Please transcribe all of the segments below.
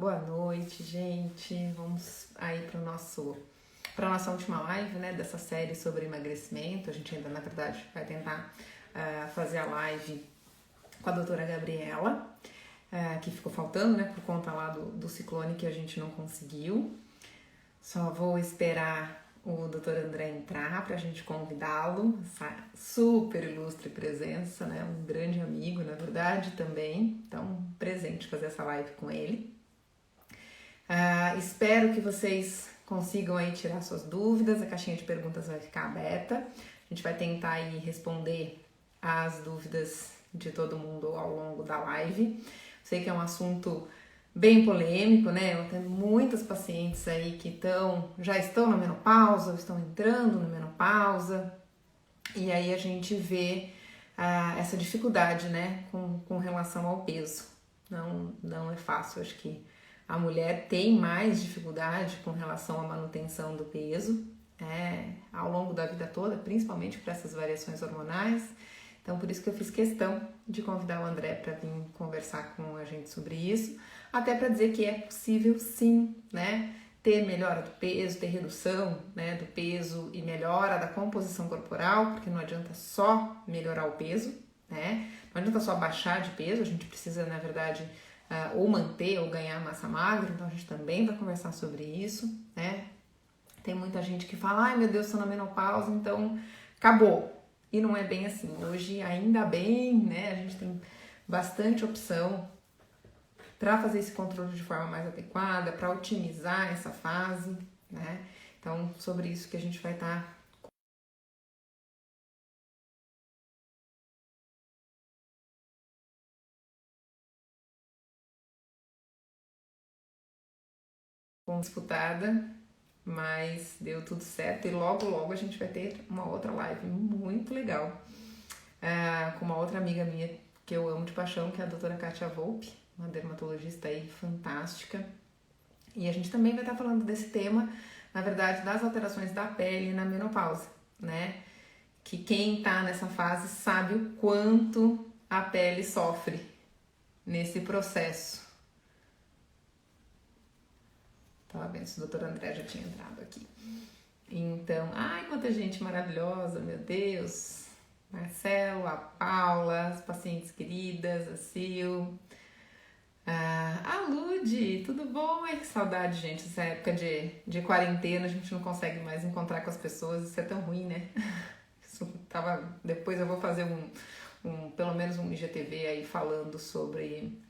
Boa noite, gente. Vamos aí para nossa última live, né, dessa série sobre emagrecimento. A gente ainda, na verdade, vai tentar fazer a live com a doutora Gabriela, que ficou faltando, né, por conta lá do ciclone que a gente não conseguiu. Só vou esperar o doutor André entrar para a gente convidá-lo, essa super ilustre presença, né, um grande amigo, na verdade, também. Então, um presente fazer essa live com ele. Espero que vocês consigam aí tirar suas dúvidas, a caixinha de perguntas vai ficar aberta. A gente vai tentar aí responder as dúvidas de todo mundo ao longo da live. Sei que é um assunto bem polêmico, né? Eu tenho muitas pacientes aí que já estão na menopausa, ou estão entrando na menopausa, e aí a gente vê essa dificuldade, né, com relação ao peso. Não é fácil, acho que a mulher tem mais dificuldade com relação à manutenção do peso ao longo da vida toda, principalmente por essas variações hormonais. Então, por isso que eu fiz questão de convidar o André para vir conversar com a gente sobre isso, até para dizer que é possível sim, né, ter melhora do peso, ter redução, né, do peso e melhora da composição corporal, porque não adianta só melhorar o peso, né, não adianta só baixar de peso, a gente precisa, na verdade, ou manter ou ganhar massa magra, então a gente também vai conversar sobre isso, né? Tem muita gente que fala, ai meu Deus, estou na menopausa, então acabou. E não é bem assim. Hoje, ainda bem, né? A gente tem bastante opção para fazer esse controle de forma mais adequada, para otimizar essa fase, né? Então, sobre isso que a gente vai estar disputada, mas deu tudo certo e logo a gente vai ter uma outra live muito legal com uma outra amiga minha que eu amo de paixão, que é a doutora Kátia Volpe, uma dermatologista aí fantástica, e a gente também vai estar falando desse tema, na verdade, das alterações da pele na menopausa, né, que quem tá nessa fase sabe o quanto a pele sofre nesse processo. Tava vendo se o doutor André já tinha entrado aqui. Então, ai, quanta gente maravilhosa, meu Deus. Marcelo, a Paula, as pacientes queridas, a Sil, a Lude, tudo bom? Ai, que saudade, gente. Essa época de quarentena, a gente não consegue mais encontrar com as pessoas, isso é tão ruim, né? Depois eu vou fazer pelo menos um IGTV aí falando sobre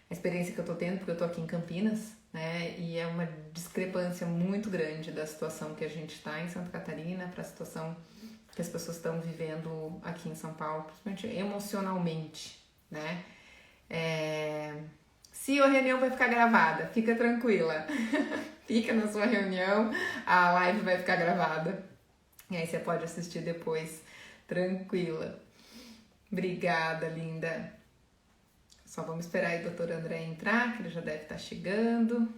a experiência que eu tô tendo, porque eu tô aqui em Campinas, né, e é uma discrepância muito grande da situação que a gente está em Santa Catarina para a situação que as pessoas estão vivendo aqui em São Paulo, principalmente emocionalmente, né. Se a reunião vai ficar gravada, fica tranquila, fica na sua reunião, a live vai ficar gravada, e aí você pode assistir depois, tranquila. Obrigada, linda. Só vamos esperar aí o doutor André entrar, que ele já deve estar chegando.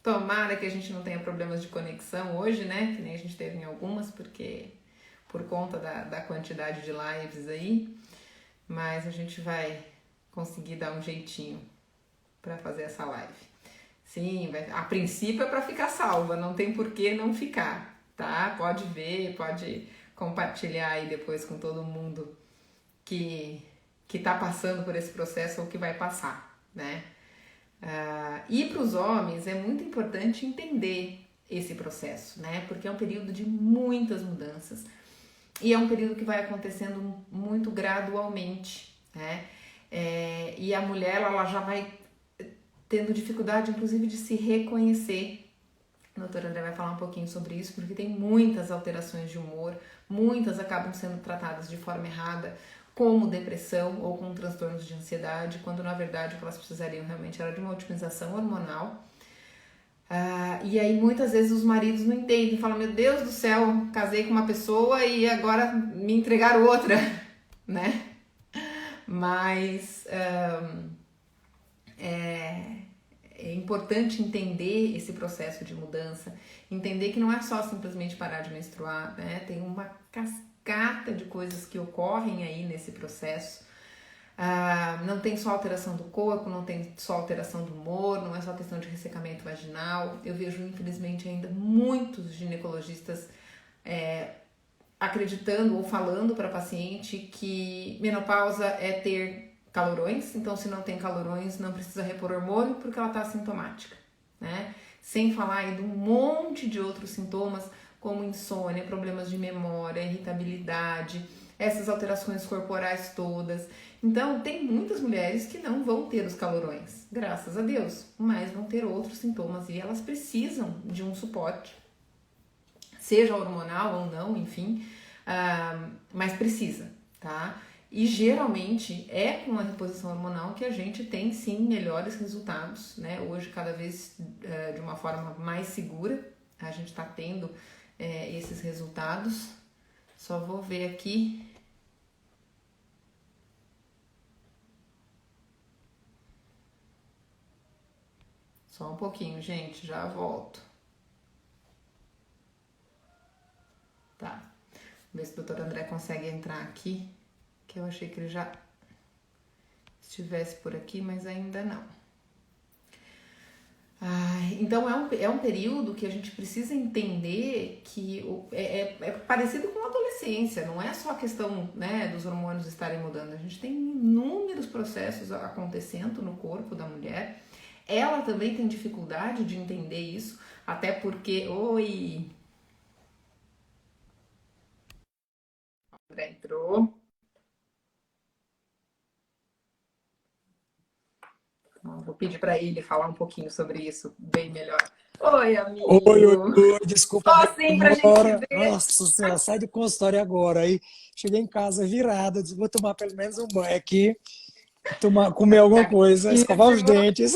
Tomara que a gente não tenha problemas de conexão hoje, né? Que nem a gente teve em algumas, porque por conta da quantidade de lives aí. Mas a gente vai conseguir dar um jeitinho para fazer essa live. Sim, a princípio é para ficar salva, não tem por que não ficar, tá? Pode ver, pode compartilhar aí depois com todo mundo que está passando por esse processo ou que vai passar, né? E para os homens é muito importante entender esse processo, né? Porque é um período de muitas mudanças e é um período que vai acontecendo muito gradualmente, né? E a mulher ela já vai tendo dificuldade, inclusive, de se reconhecer. O doutor André vai falar um pouquinho sobre isso, porque tem muitas alterações de humor, muitas acabam sendo tratadas de forma errada, como depressão ou com transtornos de ansiedade, quando na verdade o que elas precisariam realmente era de uma otimização hormonal. E aí muitas vezes os maridos não entendem, falam, meu Deus do céu, casei com uma pessoa e agora me entregaram outra, né? Mas é importante entender esse processo de mudança, entender que não é só simplesmente parar de menstruar, né? Tem uma cascata de coisas que ocorrem aí nesse processo, Não tem só alteração do corpo, não tem só alteração do humor, não é só questão de ressecamento vaginal. Eu vejo, infelizmente, ainda muitos ginecologistas acreditando ou falando para paciente que menopausa é ter calorões, então se não tem calorões não precisa repor hormônio porque ela está assintomática, né? Sem falar aí de um monte de outros sintomas como insônia, problemas de memória, irritabilidade, essas alterações corporais todas. Então, tem muitas mulheres que não vão ter os calorões, graças a Deus, mas vão ter outros sintomas e elas precisam de um suporte, seja hormonal ou não, enfim, mas precisa, tá? E geralmente é com a reposição hormonal que a gente tem sim melhores resultados, né? Hoje, cada vez de uma forma mais segura, a gente tá tendo esses resultados. Só vou ver aqui. Só um pouquinho, gente, já volto. Tá. Ver se o doutor André consegue entrar aqui, que eu achei que ele já estivesse por aqui, mas ainda não. Então é um período que a gente precisa entender que é parecido com a adolescência, não é só a questão, né, dos hormônios estarem mudando, a gente tem inúmeros processos acontecendo no corpo da mulher. Ela também tem dificuldade de entender isso, até porque... Oi! O André entrou. Vou pedir para ele falar um pouquinho sobre isso bem melhor. Oi, amigo! Oi, desculpa a Só assim pra gente se demora. ver. Nossa Senhora, sai do consultório agora. Aí cheguei em casa virada, disse, vou tomar pelo menos um banho aqui, comer alguma coisa, escovar os Certíssimo. dentes.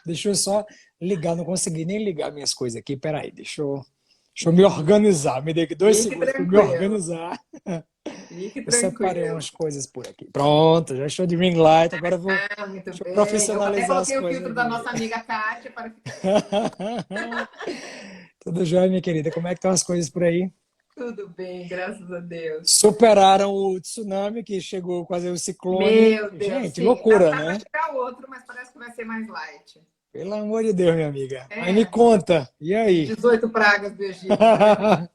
Deixa eu só ligar, não consegui nem ligar minhas coisas aqui. Peraí, deixa eu me organizar. Me dê aqui 2 Fique segundos para me tranquilo. organizar. Fique Eu separei tranquilo. umas coisas por aqui. Pronto, já estou de ring light. Agora Muito deixa eu bem. Eu até profissionalizar as coloquei o coisas filtro da aqui. nossa amiga Kátia para ficar Tudo jóia, minha querida? Como é que estão as coisas por aí? tudo bem, graças a Deus. Superaram o tsunami que chegou quase o ciclone. Meu Deus, Gente, sim. Ainda loucura, tá para né? chegar outro, mas parece que vai ser mais light. Pelo amor de Deus, minha amiga. Aí me É, conta, e aí? 18 pragas do Egito, tá vendo?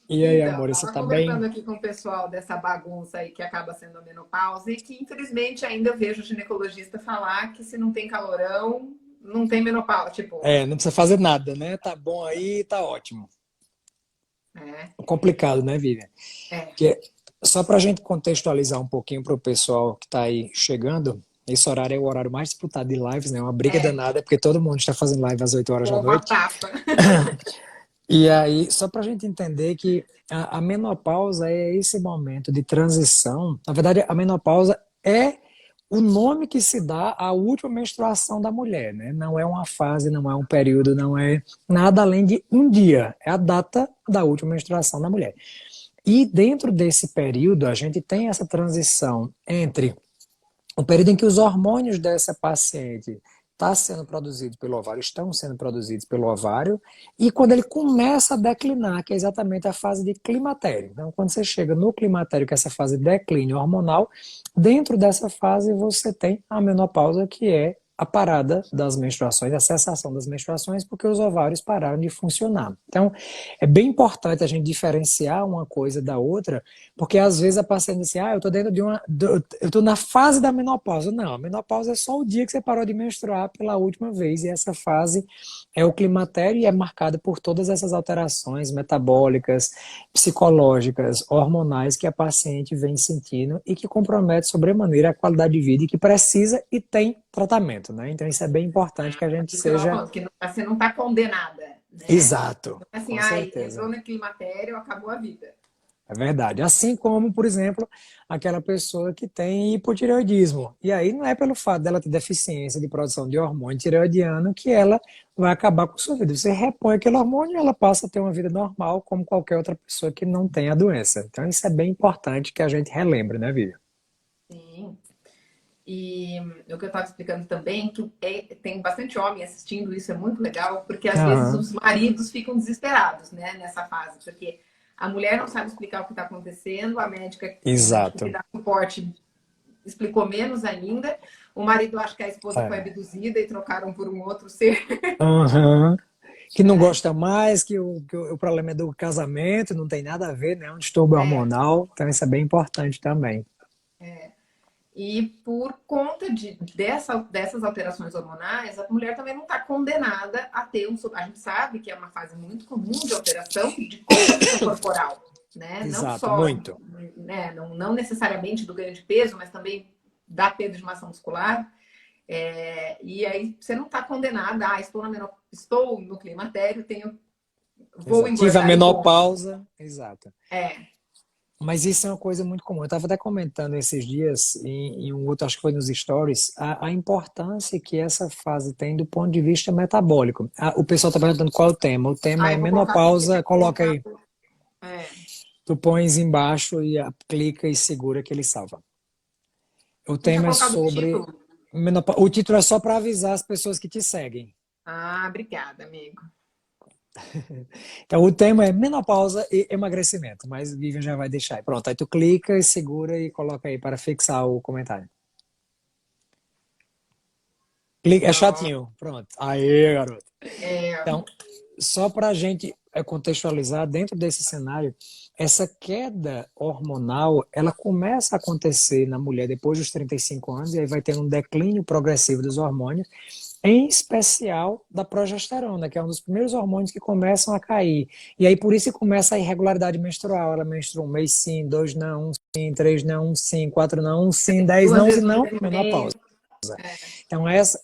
E aí, Então, amor, você estava tá bem? conversando aqui com o pessoal dessa bagunça aí que acaba sendo a menopausa e que, infelizmente, ainda eu vejo o ginecologista falar que se não tem calorão, não tem menopausa. Tipo, É, não precisa fazer nada, né? Tá bom aí, tá ótimo. é, Complicado, né, Vivian? é, Porque, só para a gente contextualizar um pouquinho para o pessoal que está aí chegando, esse horário é o horário mais disputado de lives, né? Uma briga é, danada, porque todo mundo está fazendo live às 8 horas da pova noite. tapa. E aí, só para a gente entender que a menopausa é esse momento de transição. Na verdade, a menopausa é o nome que se dá à última menstruação da mulher, né? Não é uma fase, não é um período, não é nada além de um dia. É a data da última menstruação da mulher. E dentro desse período, a gente tem essa transição entre o período em que os hormônios dessa paciente tá sendo produzidos pelo ovário, estão sendo produzidos pelo ovário, e quando ele começa a declinar, que é exatamente a fase de climatério. Então, quando você chega no climatério, que é essa fase de declínio hormonal, dentro dessa fase você tem a menopausa, que é a parada das menstruações, a cessação das menstruações, porque os ovários pararam de funcionar. Então, é bem importante a gente diferenciar uma coisa da outra, porque às vezes a paciente diz assim, eu estou dentro eu estou na fase da menopausa. Não, a menopausa é só o dia que você parou de menstruar pela última vez, e essa fase é o climatério e é marcada por todas essas alterações metabólicas, psicológicas, hormonais que a paciente vem sentindo e que compromete sobremaneira a qualidade de vida e que precisa e tem tratamento, né? Então isso é bem importante que a gente Isso que eu tava seja falando, que você não tá condenada, né? exato, Assim, com ai, entrou certeza. no climatério, acabou a vida. É verdade. Assim como, por exemplo, aquela pessoa que tem hipotireoidismo. E aí não é pelo fato dela ter deficiência de produção de hormônio tireoidiano que ela vai acabar com sua vida. Você repõe aquele hormônio e ela passa a ter uma vida normal como qualquer outra pessoa que não tem a doença. Então isso é bem importante que a gente relembre, né, Vivi? Sim. E o que eu estava explicando também, que tem bastante homem assistindo, isso é muito legal, porque às vezes Aham. os maridos ficam desesperados, né, nessa fase, porque a mulher não sabe explicar o que está acontecendo, a médica, o médico que Exato. dá suporte explicou menos ainda, o marido acha que a esposa foi É. abduzida e trocaram por um outro ser. Aham. Que não Né? gosta mais, que o problema é do casamento, não tem nada a ver, né? Um distúrbio É, hormonal, então isso é bem importante também. e por conta dessas alterações hormonais, a mulher também não está condenada a ter um. A gente sabe que é uma fase muito comum de alteração de composição corporal, né? Não Exato, só, muito. né? Não necessariamente do ganho de peso, mas também da perda de massa muscular. E aí você não está condenada, estou no climatério, vou Exato. Tive a engordar e ponto. menopausa, exato. É, Mas isso é uma coisa muito comum. Eu estava até comentando esses dias, em um outro, acho que foi nos stories, a importância que essa fase tem do ponto de vista metabólico. O pessoal está perguntando qual é o tema. O tema aí é eu vou colocar aqui, menopausa, coloca aí. é, Tu pões embaixo e clica e segura que ele salva. O não tinha tema é colocado o sobre título. menopausa. O título é só para avisar as pessoas que te seguem. Ah, obrigada, amigo. Então, o tema é menopausa e emagrecimento, mas Vivian já vai deixar aí. Pronto, aí tu clica e segura e coloca aí para fixar o comentário. Clica, é Pronto. chatinho. Pronto. Aí, garoto. É, Então, só para a gente contextualizar dentro desse cenário, essa queda hormonal, ela começa a acontecer na mulher depois dos 35 anos e aí vai tendo um declínio progressivo dos hormônios, em especial da progesterona, que é um dos primeiros hormônios que começam a cair. E aí por isso que começa a irregularidade menstrual. Ela menstrua um mês sim, dois não, um sim, três não, um sim, quatro não, um sim, 10 duas não e vezes no não, mesmo mês. menopausa. Então essa,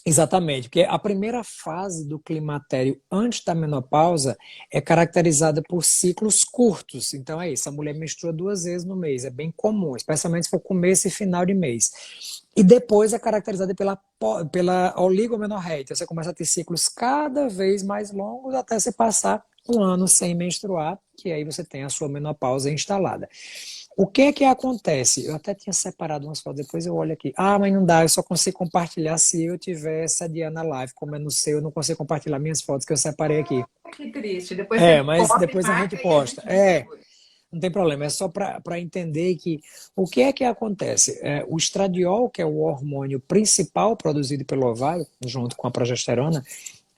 exatamente, porque a primeira fase do climatério antes da menopausa é caracterizada por ciclos curtos. Então é isso, a mulher menstrua 2 vezes no mês, é bem comum, especialmente se for começo e final de mês. E depois é caracterizada pela oligomenorreia. Então você começa a ter ciclos cada vez mais longos até você passar um ano sem menstruar, que aí você tem a sua menopausa instalada. O que é que acontece? Eu até tinha separado umas fotos, depois eu olho aqui. Ah, mas não dá, eu só consigo compartilhar se eu tiver sediando a live. Como é no seu, eu não consigo compartilhar minhas fotos que eu separei aqui. Que triste. Depois É, você mas posta e depois a gente marca e a posta. gente É, distribui. não tem problema, é só para entender que o que é que acontece? O estradiol, que é o hormônio principal produzido pelo ovário, junto com a progesterona,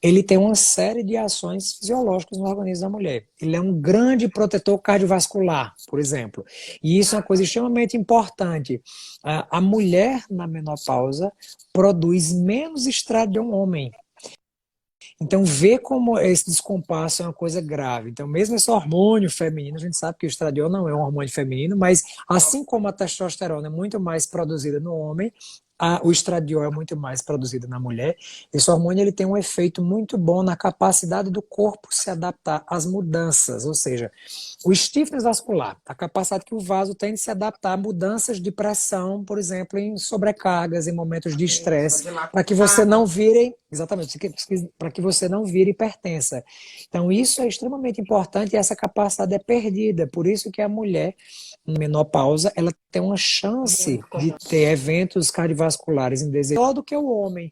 ele tem uma série de ações fisiológicas no organismo da mulher. Ele é um grande protetor cardiovascular, por exemplo. E isso é uma coisa extremamente importante. A mulher na menopausa produz menos estradiol que o homem. Então, ver como esse descompasso é uma coisa grave. Então, mesmo esse hormônio feminino, a gente sabe que o estradiol não é um hormônio feminino, mas assim como a testosterona é muito mais produzida no homem, o estradiol é muito mais produzido na mulher. Esse hormônio ele tem um efeito muito bom na capacidade do corpo se adaptar às mudanças, ou seja, o stiffness vascular, a capacidade que o vaso tem de se adaptar a mudanças de pressão, por exemplo, em sobrecargas, em momentos de Isso, a estresse, para que você dilatada. não vire, exatamente, para que você não vire hipertensa. Então, isso é extremamente importante e essa capacidade é perdida. Por isso que a mulher em menopausa, ela tem uma chance Muito de comum. ter eventos cardiovasculares indesejados do que o homem.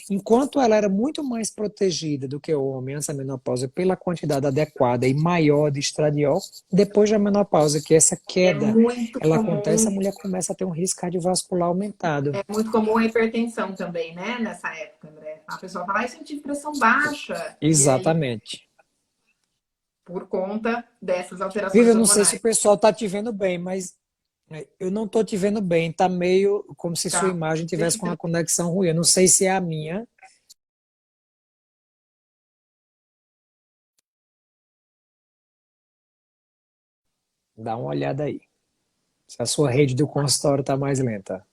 Enquanto ela era muito mais protegida do que o homem antes da menopausa pela quantidade adequada e maior de estradiol, depois da menopausa, que essa É queda muito ela acontece, a comum. mulher começa a ter um risco cardiovascular aumentado. É muito comum a hipertensão também, né? Nessa época, André. A pessoa fala, eu tive pressão baixa. E aí, Exatamente. por conta dessas Vivi, alterações eu não sei se o hormonais. pessoal está te vendo bem, mas eu não estou te vendo bem. Está meio como se sua Tá. imagem tivesse Deixa com uma eu... conexão ruim. Eu não sei se é a minha. Dá uma olhada aí. Se a sua rede do consultório está mais lenta.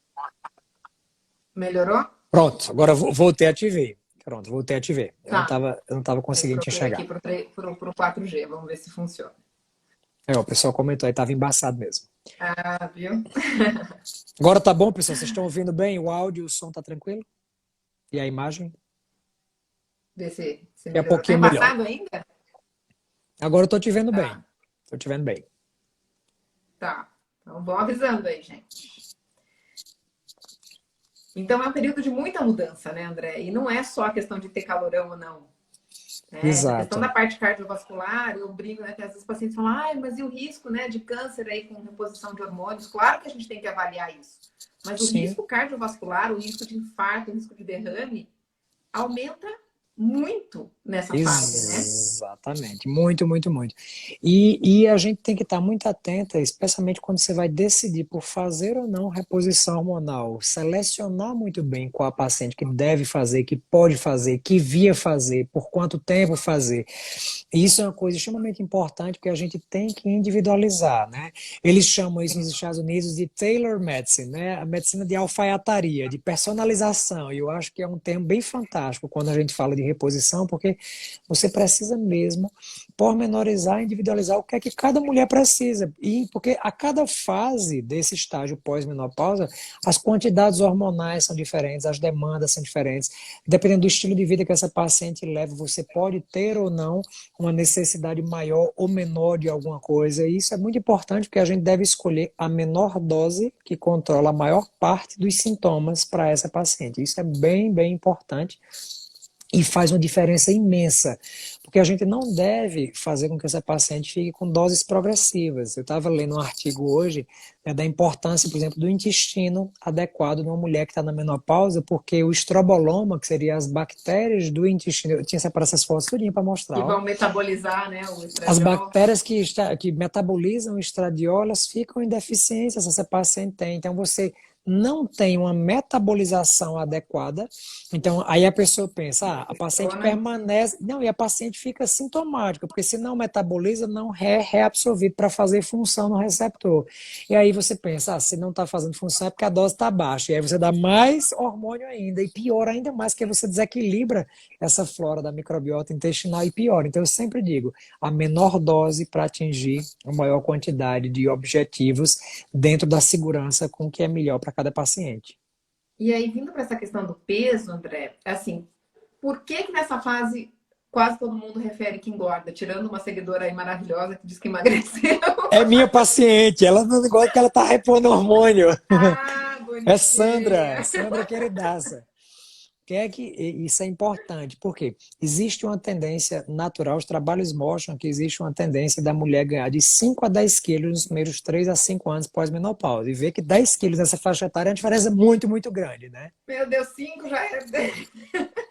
Melhorou? Pronto, agora voltei a te ver. Pronto, voltei a te ver. Tá. Eu não tava Eu conseguindo te troquei aqui enxergar. pro 4G. Vamos ver se funciona. O pessoal comentou aí, tava embaçado mesmo. Ah, viu? Agora tá bom, pessoal? Vocês estão ouvindo bem? O áudio, o som tá tranquilo? E a imagem? Ver se É um melhorou. Tá pouquinho melhor. embaçado ainda? Agora eu tô te vendo bem. Tá, Tô te vendo bem. tá. Então vão avisando aí, gente. Então é um período de muita mudança, né, André? E não é só a questão de ter calorão ou não. né? Essa questão da Exato. parte cardiovascular, eu brinco, né? Que às vezes os pacientes falam, ai, mas e o risco, né, de câncer aí com reposição de hormônios? Claro que a gente tem que avaliar isso. Mas o Sim. risco cardiovascular, o risco de infarto, o risco de derrame, aumenta muito nessa fase, né? Exatamente, muito, muito, muito. E a gente tem que estar muito atenta, especialmente quando você vai decidir por fazer ou não reposição hormonal, selecionar muito bem qual a paciente que deve fazer, que pode fazer, que via fazer, por quanto tempo fazer. E isso é uma coisa extremamente importante porque a gente tem que individualizar, né? Eles chamam isso nos Estados Unidos de tailor medicine, né? A medicina de alfaiataria, de personalização. E eu acho que é um termo bem fantástico quando a gente fala de reposição, porque você precisa mesmo pormenorizar, individualizar o que é que cada mulher precisa. E porque a cada fase desse estágio pós-menopausa, as quantidades hormonais são diferentes, as demandas são diferentes. Dependendo do estilo de vida que essa paciente leva, você pode ter ou não uma necessidade maior ou menor de alguma coisa. E isso é muito importante porque a gente deve escolher a menor dose que controla a maior parte dos sintomas para essa paciente. Isso é bem, bem importante e faz uma diferença imensa, porque a gente não deve fazer com que essa paciente fique com doses progressivas. Eu estava lendo um artigo hoje, né, da importância, por exemplo, do intestino adequado numa mulher que está na menopausa, porque o estroboloma, que seriam as bactérias do intestino, eu tinha separado essas fotos tudinho para Que mostrar, ó. vão metabolizar, né, o As estradiol. bactérias que metabolizam o estradiol, elas ficam em deficiência se essa paciente tem. Então, você não tem uma metabolização adequada. Então, aí a pessoa pensa, a paciente Estrona. permanece. Não, e a paciente fica sintomática, porque se não metaboliza, não é reabsorvido para fazer função no receptor. E aí você pensa, se não está fazendo função é porque a dose está baixa. E aí você dá mais hormônio ainda, e pior ainda mais, que você desequilibra essa flora da microbiota intestinal e pior. Então, eu sempre digo, a menor dose para atingir a maior quantidade de objetivos dentro da segurança com o que é melhor para cada paciente. E aí, vindo para essa questão do peso, André, assim, por que que nessa fase quase todo mundo refere que engorda? Tirando uma seguidora aí maravilhosa que diz que emagreceu. É minha paciente, ela não gosta que ela tá repondo hormônio. Ah, É Sandra, bonitinha. Sandra queridaça. Que é que isso é importante, porque existe uma tendência natural, os trabalhos mostram que existe uma tendência da mulher ganhar de 5 a 10 quilos nos primeiros 3 a 5 anos pós-menopausa. E ver que 10 quilos nessa faixa etária é uma diferença muito, muito grande, né? Meu Deus, 5 já é.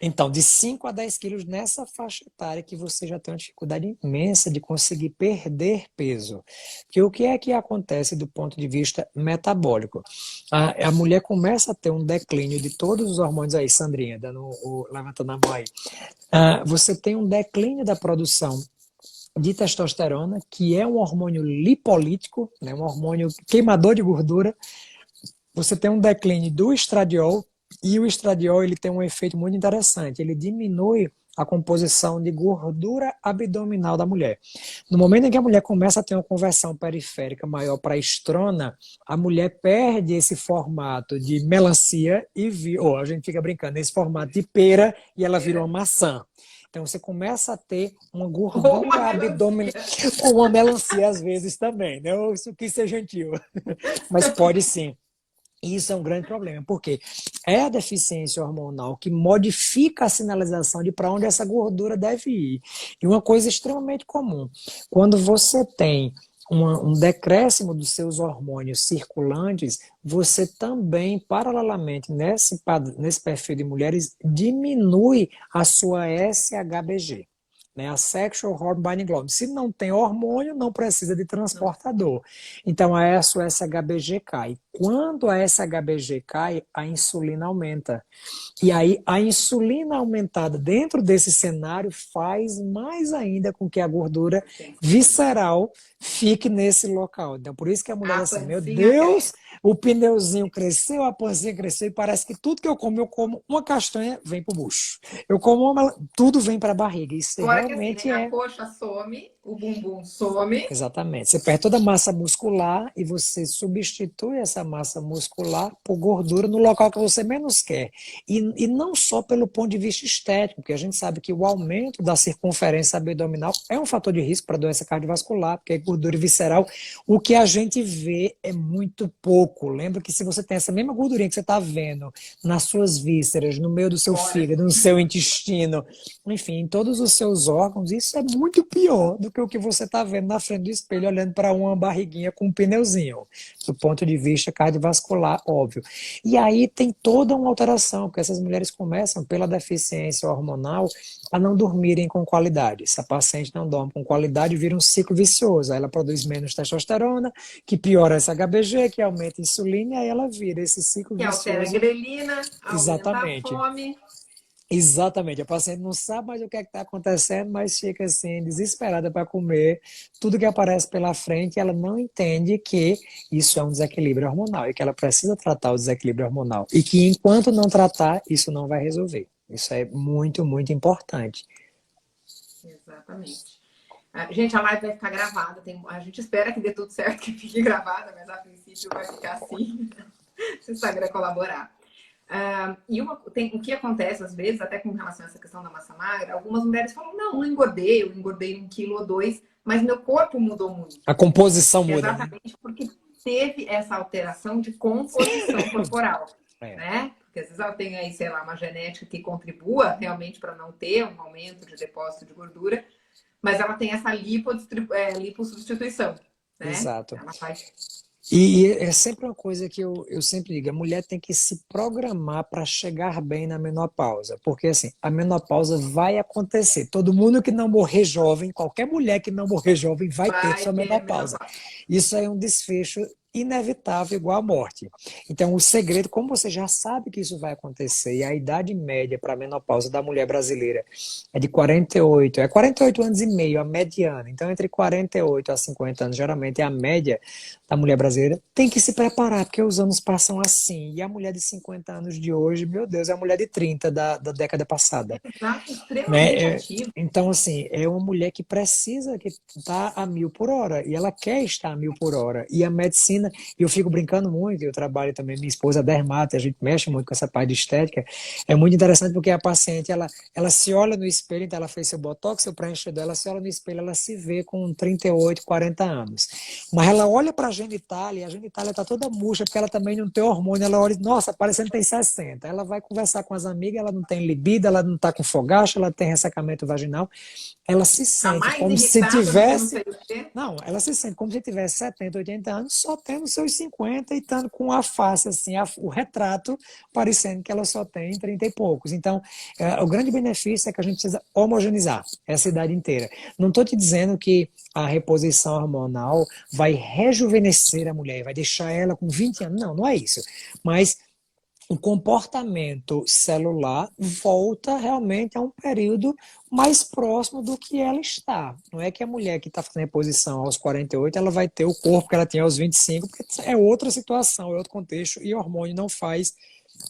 Então, de 5 a 10 quilos nessa faixa etária que você já tem uma dificuldade imensa de conseguir perder peso. Porque o que é que acontece do ponto de vista metabólico? A mulher começa a ter um declínio de todos os hormônios aí, Sandrinha, levantando a mão aí. Você tem um declínio da produção de testosterona, que é um hormônio lipolítico, né, um hormônio queimador de gordura. Você tem um declínio do estradiol, e o estradiol ele tem um efeito muito interessante. Ele diminui a composição de gordura abdominal da mulher. No momento em que a mulher começa a ter uma conversão periférica maior para estrona, a mulher perde esse formato de melancia ou a gente fica brincando, esse formato de pera e ela vira uma maçã. Então você começa a ter uma Ou uma gordura abdominal, melancia. ou uma melancia às vezes também, né? Eu isso quis ser gentil, mas pode sim. Isso é um grande problema, porque é a deficiência hormonal que modifica a sinalização de para onde essa gordura deve ir. E uma coisa extremamente comum, quando você tem um decréscimo dos seus hormônios circulantes, você também, paralelamente, nesse perfil de mulheres, diminui a sua SHBG, né, a Sexual Hormone Binding Globulin. Se não tem hormônio, não precisa de transportador. Então, a sua SHBG cai. Quando a SHBG cai, a insulina aumenta. E aí, a insulina aumentada dentro desse cenário faz mais ainda com que a gordura visceral fique nesse local. Então, por isso que a mulher A diz assim, meu pancinha Deus, cresce. o pneuzinho cresceu, a pancinha cresceu, e parece que tudo que eu como uma castanha, vem pro bucho. Eu como tudo vem para a barriga. Isso Fora que assim, né? realmente A é. coxa some o bumbum some. Exatamente. Você perde toda a massa muscular e você substitui essa massa muscular por gordura no local que você menos quer. E não só pelo ponto de vista estético, porque a gente sabe que o aumento da circunferência abdominal é um fator de risco para doença cardiovascular, porque é gordura visceral. O que a gente vê é muito pouco. Lembra que se você tem essa mesma gordurinha que você está vendo nas suas vísceras, no meio do seu Fora. fígado, no seu intestino, enfim, em todos os seus órgãos, isso é muito pior do que o que você está vendo na frente do espelho, olhando para uma barriguinha com um pneuzinho, do ponto de vista cardiovascular, óbvio. E aí tem toda uma alteração, porque essas mulheres começam, pela deficiência hormonal, a não dormirem com qualidade. Se a paciente não dorme com qualidade, vira um ciclo vicioso. Aí ela produz menos testosterona, que piora esse HBG, que aumenta a insulina, e aí ela vira esse ciclo Que altera a vicioso. grelina, aumenta a Exatamente. fome. Exatamente, a paciente não sabe mais o que é que está acontecendo, mas fica assim, desesperada para comer tudo que aparece pela frente, e ela não entende que isso é um desequilíbrio hormonal e que ela precisa tratar o desequilíbrio hormonal. E que enquanto não tratar, isso não vai resolver. Isso é muito, muito importante. Exatamente. Gente, a live vai ficar gravada. A gente espera que dê tudo certo, que fique gravada, mas a princípio vai ficar assim, se o Instagram colaborar. O que acontece às vezes, até com relação a essa questão da massa magra, algumas mulheres falam, não engordei, eu engordei 1 quilo ou 2, mas meu corpo mudou muito. A composição muda, né? Exatamente porque teve essa alteração de composição corporal, É. né? Porque às vezes ela tem aí, sei lá, uma genética que contribua realmente para não ter um aumento de depósito de gordura, mas ela tem essa lipossubstituição, né? Exato. Ela faz... E é sempre uma coisa que eu sempre digo, a mulher tem que se programar para chegar bem na menopausa, porque assim, a menopausa vai acontecer. Todo mundo que não morrer jovem, qualquer mulher que não morrer jovem vai ter vai sua ter menopausa. menopausa. Isso é um desfecho inevitável, igual a morte. Então, o segredo, como você já sabe que isso vai acontecer, e a idade média para a menopausa da mulher brasileira é de 48, é 48 anos e meio, a mediana. Então, entre 48 a 50 anos, geralmente é a média da mulher brasileira, tem que se preparar, porque os anos passam assim. E a mulher de 50 anos de hoje, meu Deus, é a mulher de 30 da década passada. Exato, extremamente Né? ativo. Então, assim, é uma mulher que precisa que tá a 1.000 por hora e ela quer estar a 1.000 por hora. E a medicina, e eu fico brincando muito, eu trabalho também, minha esposa é dermata, a gente mexe muito com essa parte de estética. É muito interessante porque a paciente, ela se olha no espelho, então ela fez seu botox, seu preenchedor, ela se olha no espelho, ela se vê com 38, 40 anos. Mas ela olha para a genitália, e a genitália está toda murcha, porque ela também não tem hormônio. Ela olha, nossa, parecendo que tem 60. Ela vai conversar com as amigas, ela não tem libido, ela não está com fogacho, ela tem ressecamento vaginal. Ela se A sente mais como se irritada do que não tivesse. sei o quê. Não, ela se sente como se tivesse 70, 80 anos, só tendo seus 50 e estando com a face, assim, o retrato, parecendo que ela só tem 30 e poucos. Então, o grande benefício é que a gente precisa homogeneizar essa idade inteira. Não estou te dizendo que a reposição hormonal vai rejuvenescer a mulher, vai deixar ela com 20 anos. Não, não é isso. Mas o comportamento celular volta realmente a um período mais próximo do que ela está. Não é que a mulher que está fazendo reposição aos 48, ela vai ter o corpo que ela tinha aos 25, porque é outra situação, é outro contexto, e hormônio não faz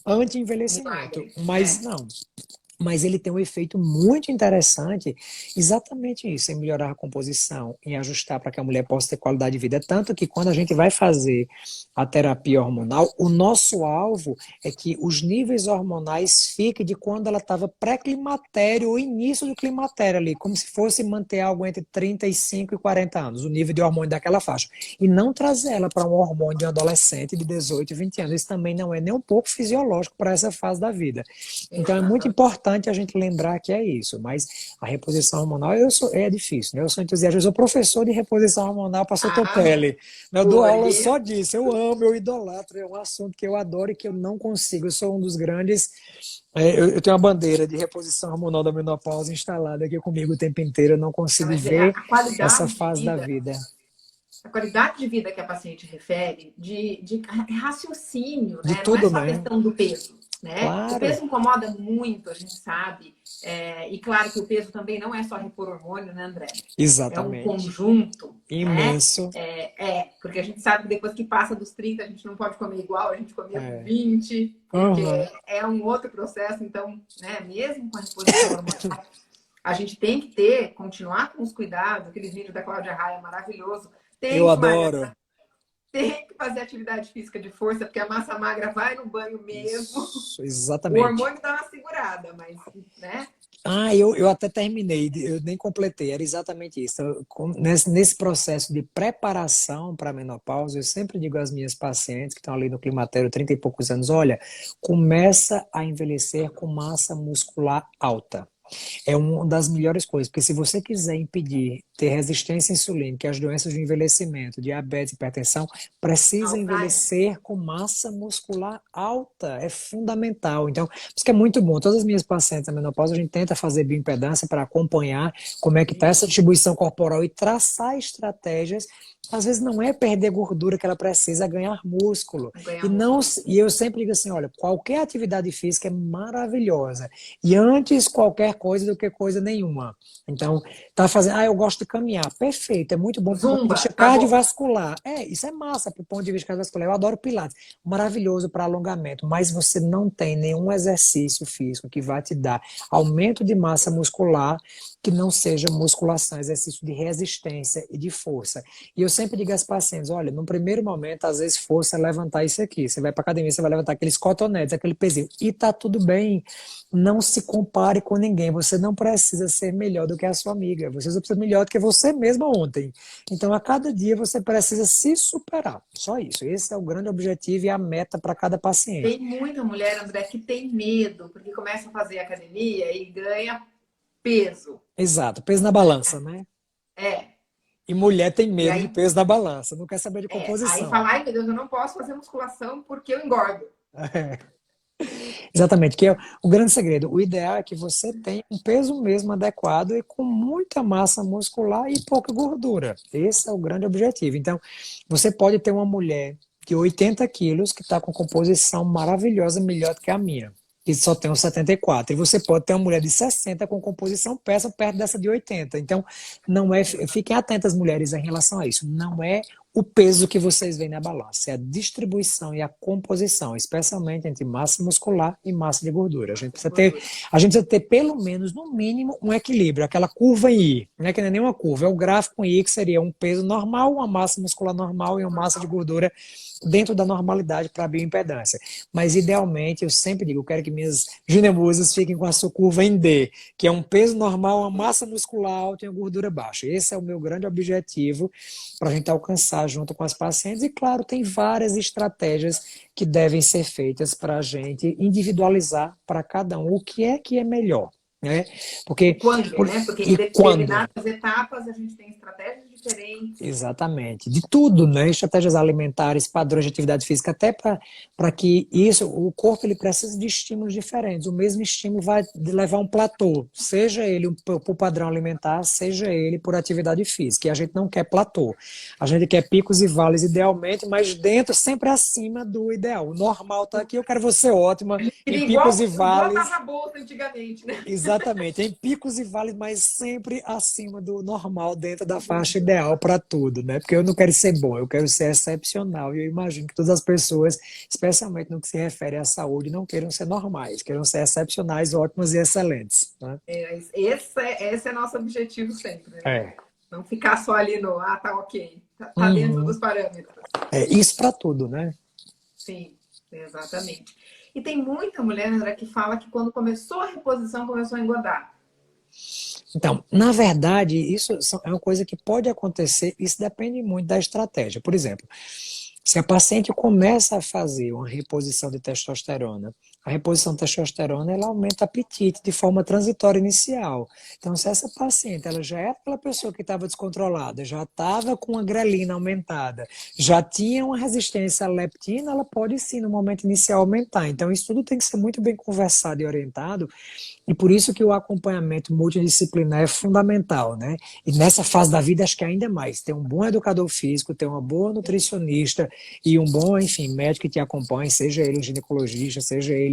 anti-envelhecimento. Milagre. Mas não. Mas ele tem um efeito muito interessante, exatamente isso, em melhorar a composição, em ajustar para que a mulher possa ter qualidade de vida. Tanto que quando a gente vai fazer a terapia hormonal, o nosso alvo é que os níveis hormonais fiquem de quando ela estava pré-climatério ou início do climatério ali, como se fosse manter algo entre 35 e 40 anos, o nível de hormônio daquela faixa. E não trazer ela para um hormônio de um adolescente de 18 e 20 anos. Isso também não é nem um pouco fisiológico para essa fase da vida. Então é muito importante a gente lembrar que é isso, mas a reposição hormonal é difícil, né? Eu sou entusiasta, eu sou professor de reposição hormonal para Sotopele. Eu dou aula só disso, eu amo, eu idolatro, é um assunto que eu adoro e que eu não consigo. Eu sou um dos grandes. Eu tenho uma bandeira de reposição hormonal da menopausa instalada aqui comigo o tempo inteiro, eu não consigo ver essa fase da vida. A qualidade de vida que a paciente refere, de raciocínio, De né? Não é tudo, só a né? questão do peso, né? Claro. O peso incomoda muito, a gente sabe. E claro que o peso também não é só repor hormônio, né, André? Exatamente. É um conjunto. Imenso. Né? Porque a gente sabe que depois que passa dos 30, a gente não pode comer igual, a gente comia com 20, porque é um outro processo. Então, né, mesmo com a reposição hormonal, A gente tem que continuar com os cuidados, aquele vídeo da Cláudia Raia maravilhoso. Eu Tem que malhar, adoro. tem que fazer atividade física de força, porque a massa magra vai no banho mesmo. Isso, O exatamente. hormônio dá uma segurada, mas, né? Ah, eu até terminei, eu nem completei, era exatamente isso. Nesse processo de preparação para a menopausa, eu sempre digo às minhas pacientes que estão ali no climatério, 30 e poucos anos, olha, começa a envelhecer com massa muscular alta. É uma das melhores coisas, porque se você quiser impedir ter resistência insulínica, as doenças do envelhecimento, diabetes, hipertensão, precisa Alzheimer. envelhecer com massa muscular alta, é fundamental. Então, por isso que é muito bom. Todas as minhas pacientes na menopausa, a gente tenta fazer bioimpedância para acompanhar como é que está essa distribuição corporal e traçar estratégias. Às vezes não é perder gordura que ela precisa, é ganhar músculo. Ganhar E não, músculo. e eu sempre digo assim, olha, qualquer atividade física é maravilhosa. E antes qualquer coisa do que coisa nenhuma. Então, tá fazendo, eu gosto de caminhar. Perfeito, é muito bom do ponto de Zumba, vista tá bom. cardiovascular. Isso é massa do ponto de vista cardiovascular. Eu adoro Pilates, maravilhoso para alongamento, mas você não tem nenhum exercício físico que vai te dar aumento de massa muscular que não seja musculação, exercício de resistência e de força. E eu sempre digo às pacientes, olha, no primeiro momento, às vezes força é levantar isso aqui. Você vai para academia, você vai levantar aqueles cotonetes, aquele pezinho, e tá tudo bem. Não se compare com ninguém. Você não precisa ser melhor do que a sua amiga. Você só precisa ser melhor do que você mesma ontem. Então, a cada dia você precisa se superar. Só isso. Esse é o grande objetivo e a meta para cada paciente. Tem muita mulher, André, que tem medo, porque começa a fazer academia e ganha peso. Exato. Peso na balança, né? É. E mulher tem E medo de aí, peso na balança. Não quer saber de aí composição. fala, ai meu Deus, eu não posso fazer musculação porque eu engordo. Exatamente, que é o grande segredo. O ideal é que você tenha um peso mesmo adequado e com muita massa muscular e pouca gordura. Esse é o grande objetivo. Então, você pode ter uma mulher de 80 quilos que está com composição maravilhosa, melhor do que a minha, que só tem uns 74. E você pode ter uma mulher de 60 com composição peça perto dessa de 80. Então, não é. Fiquem atentas, mulheres, em relação a isso. Não é o peso que vocês veem na balança, é a distribuição e a composição, especialmente entre massa muscular e massa de gordura. Gordura. A gente precisa ter pelo menos, no mínimo, um equilíbrio, aquela curva em I, não é que não é nenhuma curva, é o gráfico em I, que seria um peso normal, uma massa muscular normal e uma massa de Normal. gordura dentro da normalidade para a bioimpedância. Mas, idealmente, eu sempre digo, eu quero que minhas ginemusas fiquem com a sua curva em D, que é um peso normal, uma massa muscular alta e uma gordura baixa. Esse é o meu grande objetivo para a gente alcançar junto com as pacientes. E, claro, tem várias estratégias que devem ser feitas para a gente individualizar para cada um o que é melhor. Né? E quando, né? Porque em E quando? determinadas etapas a gente tem estratégias diferentes. Exatamente, de tudo, né? Estratégias alimentares, padrões de atividade física, até para que isso, o corpo ele precisa de estímulos diferentes. O mesmo estímulo vai levar um platô, seja ele por padrão alimentar, seja ele por atividade física. E a gente não quer platô, a gente quer picos e vales idealmente, mas dentro, sempre acima do ideal. O normal está aqui, eu quero você ótima, em picos e Igual vales. tava a bolsa antigamente, né? Exatamente, em picos e vales, mas sempre acima do normal, dentro da faixa ideal para tudo, né? Porque eu não quero ser bom, eu quero ser excepcional. E eu imagino que todas as pessoas, especialmente no que se refere à saúde, não queiram ser normais, queiram ser excepcionais, ótimas e excelentes. Né? Esse é nosso objetivo sempre, né? É. Não ficar só ali no, tá ok, tá dentro dos Uhum. parâmetros. Isso para tudo, né? Sim, exatamente. E tem muita mulher, André, que fala que quando começou a reposição, começou a engordar. Então, na verdade, é uma coisa que pode acontecer, isso depende muito da estratégia. Por exemplo, se a paciente começa a fazer uma reposição de testosterona, a reposição de testosterona ela aumenta o apetite de forma transitória inicial. Então, se essa paciente ela já era aquela pessoa que estava descontrolada, já estava com a grelina aumentada, já tinha uma resistência à leptina, ela pode sim, no momento inicial, aumentar. Então, isso tudo tem que ser muito bem conversado e orientado e por isso que o acompanhamento multidisciplinar é fundamental, né? E nessa fase da vida, acho que ainda mais. Ter um bom educador físico, ter uma boa nutricionista e um bom, enfim, médico que te acompanhe, seja ele um ginecologista, seja ele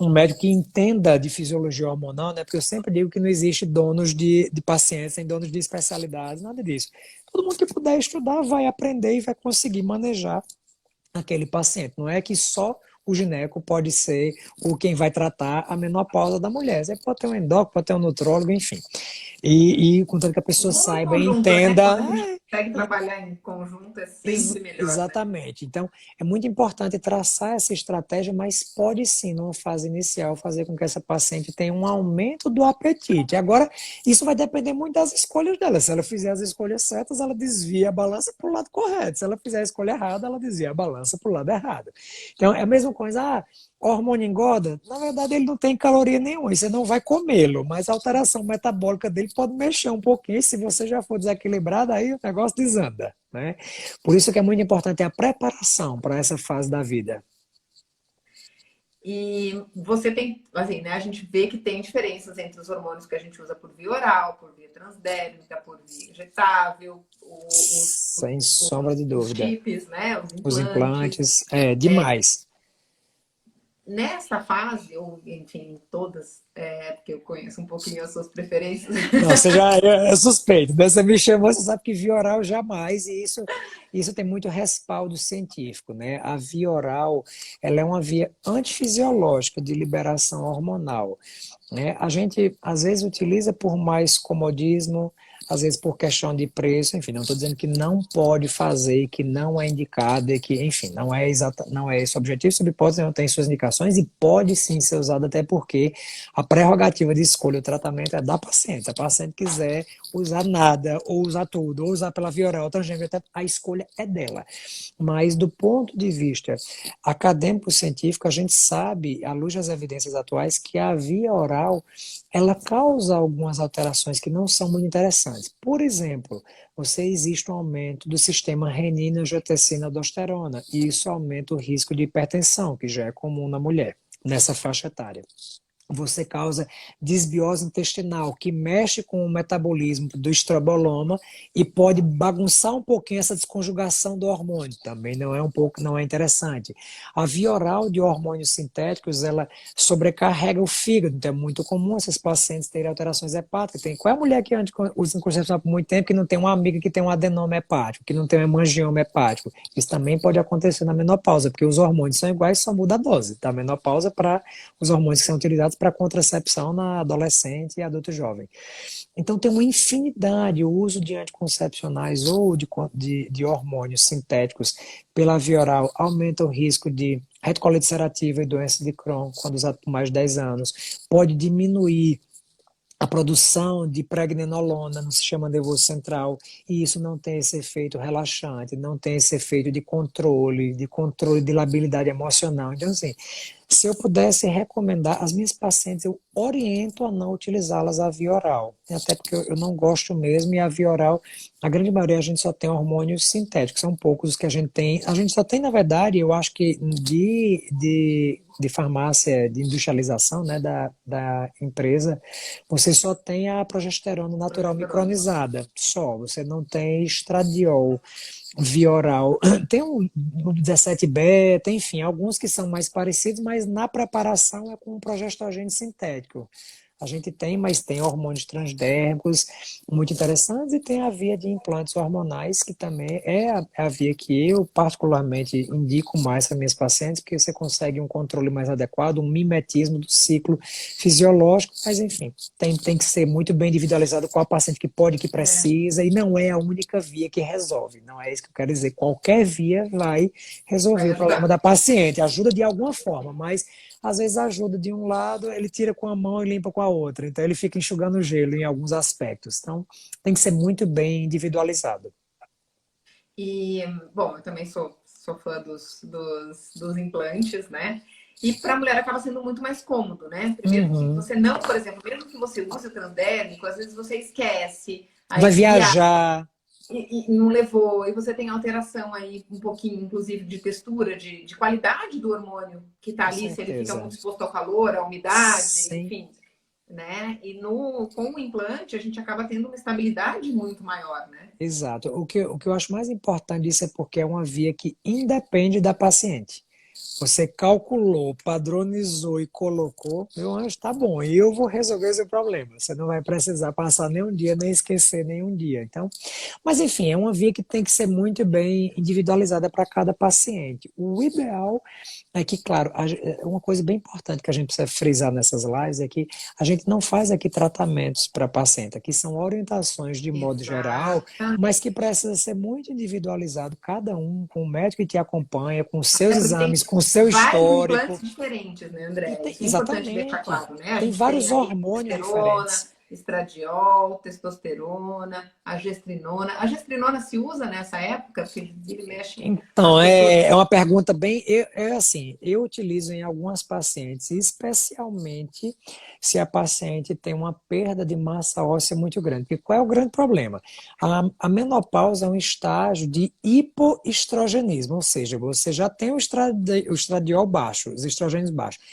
um médico que entenda de fisiologia hormonal, né? Porque eu sempre digo que não existe donos de pacientes, nem donos de especialidades, nada disso. Todo mundo que puder estudar vai aprender e vai conseguir manejar aquele paciente. Não é que só o gineco pode ser o quem vai tratar a menopausa da mulher. Você pode ter um endócrino, pode ter um nutrólogo, enfim. E contanto que a pessoa Ou em saiba e conjunto, né? entenda. Quando a gente consegue trabalhar em conjunto, é sempre melhor, né? Exatamente. Então, é muito importante traçar essa estratégia, mas pode sim, numa fase inicial, fazer com que essa paciente tenha um aumento do apetite. Agora, isso vai depender muito das escolhas dela. Se ela fizer as escolhas certas, ela desvia a balança para o lado correto. Se ela fizer a escolha errada, ela desvia a balança para o lado errado. Então, é a mesma coisa. O hormônio engorda? Na verdade, ele não tem caloria nenhuma, e você não vai comê-lo, mas a alteração metabólica dele pode mexer um pouquinho, e se você já for desequilibrado, aí o negócio desanda, né? Por isso que é muito importante a preparação para essa fase da vida. E você tem, assim, né? A gente vê que tem diferenças entre os hormônios que a gente usa por via oral, por via transdérmica, por via injetável, Sem sombra de os dúvida. chips, né? Os Os implantes. implantes, demais. Nessa fase, ou enfim, todas, porque eu conheço um pouquinho as suas preferências. Não, você já é suspeito, né? Você me chamou, você sabe que via oral jamais, e isso tem muito respaldo científico, né? A via oral, ela é uma via antifisiológica de liberação hormonal, né? A gente, às vezes, utiliza por mais comodismo, às vezes por questão de preço, enfim, não estou dizendo que não pode fazer, que não é indicado, e que, enfim, não é esse o objetivo, sob hipótese não tem suas indicações e pode sim ser usado, até porque a prerrogativa de escolha do tratamento é da paciente. Se a paciente quiser usar nada, ou usar tudo, ou usar pela via oral, transgênero, a escolha é dela. Mas do ponto de vista acadêmico-científico, a gente sabe, à luz das evidências atuais, que a via oral ela causa algumas alterações que não são muito interessantes. Por exemplo, existe um aumento do sistema renina-angiotensina-aldosterona, e isso aumenta o risco de hipertensão, que já é comum na mulher, nessa faixa etária. Você causa desbiose intestinal, que mexe com o metabolismo do estroboloma e pode bagunçar um pouquinho essa desconjugação do hormônio. Também não é interessante. A via oral de hormônios sintéticos, ela sobrecarrega o fígado. Então é muito comum esses pacientes terem alterações hepáticas. Qual é a mulher que usa anticoncepcional por muito tempo que não tem uma amiga que tem um adenoma hepático, que não tem um hemangioma hepático? Isso também pode acontecer na menopausa, porque os hormônios são iguais, só muda a dose da menopausa para os hormônios que são utilizados para contracepção na adolescente e adulto jovem. Então, tem uma infinidade. O uso de anticoncepcionais ou de hormônios sintéticos pela via oral aumenta o risco de retocolite ulcerativa e doença de Crohn, quando usado por mais de 10 anos. Pode diminuir a produção de pregnenolona no sistema nervoso central, e isso não tem esse efeito relaxante, não tem esse efeito de controle de labilidade emocional. Então, assim, se eu pudesse recomendar, as minhas pacientes, eu oriento a não utilizá-las a via oral, até porque eu não gosto mesmo, e a via oral, a grande maioria a gente só tem hormônios sintéticos, são poucos os que a gente só tem, na verdade, eu acho que de farmácia, de industrialização, né, da empresa, você só tem a progesterona natural Progesterona. micronizada, só, você não tem estradiol via oral. Tem o 17 beta, enfim, alguns que são mais parecidos, mas na preparação é com o progestogênio sintético. A gente tem, mas tem hormônios transdérmicos muito interessantes, e tem a via de implantes hormonais, que também é a via que eu particularmente indico mais para minhas pacientes, porque você consegue um controle mais adequado, um mimetismo do ciclo fisiológico, mas enfim, tem que ser muito bem individualizado qual a paciente que pode, que É, precisa, e não é a única via que resolve, não é isso que eu quero dizer. Qualquer via vai resolver vai o problema ajudar. da paciente, ajuda de alguma forma, mas às vezes ajuda de um lado, ele tira com a mão e limpa com a outra. Então ele fica enxugando gelo em alguns aspectos. Então tem que ser muito bem individualizado. E, bom, eu também sou fã dos implantes, né? E para a mulher acaba sendo muito mais cômodo, né? Primeiro que Uhum. você não, por exemplo, mesmo que você use o transdérmico, às vezes você esquece, Vai aí viaja viajar, e não levou, e você tem alteração aí um pouquinho, inclusive, de textura, de qualidade do hormônio que está com ali, se ele fica certeza. muito exposto ao calor, à umidade, Sim, enfim, né? E com o implante a gente acaba tendo uma estabilidade muito maior, né? exato. O que eu acho mais importante disso é porque é uma via que independe da paciente. Você calculou, padronizou e colocou, meu anjo, tá bom, e eu vou resolver esse problema. Você não vai precisar passar nenhum dia, nem esquecer nenhum dia. Então, mas enfim, é uma via que tem que ser muito bem individualizada para cada paciente. O ideal é que, claro, uma coisa bem importante que a gente precisa frisar nessas lives é que a gente não faz aqui tratamentos para paciente, aqui são orientações de modo geral, mas que Exatamente. precisa ser muito individualizado, cada um, com o médico que te acompanha, com seus Até porque exames, tem com seu vários implantes histórico. diferentes, né, André? Isso é importante deixar Exatamente. claro, né? A Tem gente tem vários aí hormônios progesterona, diferentes. estradiol, testosterona, a gestrinona. A gestrinona se usa nessa época, porque vira e mexe as Então, pessoas. é uma pergunta bem. É assim, eu utilizo em algumas pacientes, especialmente se a paciente tem uma perda de massa óssea muito grande. Porque qual é o grande problema? A menopausa é um estágio de hipoestrogenismo, ou seja, você já tem o estradiol baixo, os estrogênios baixos.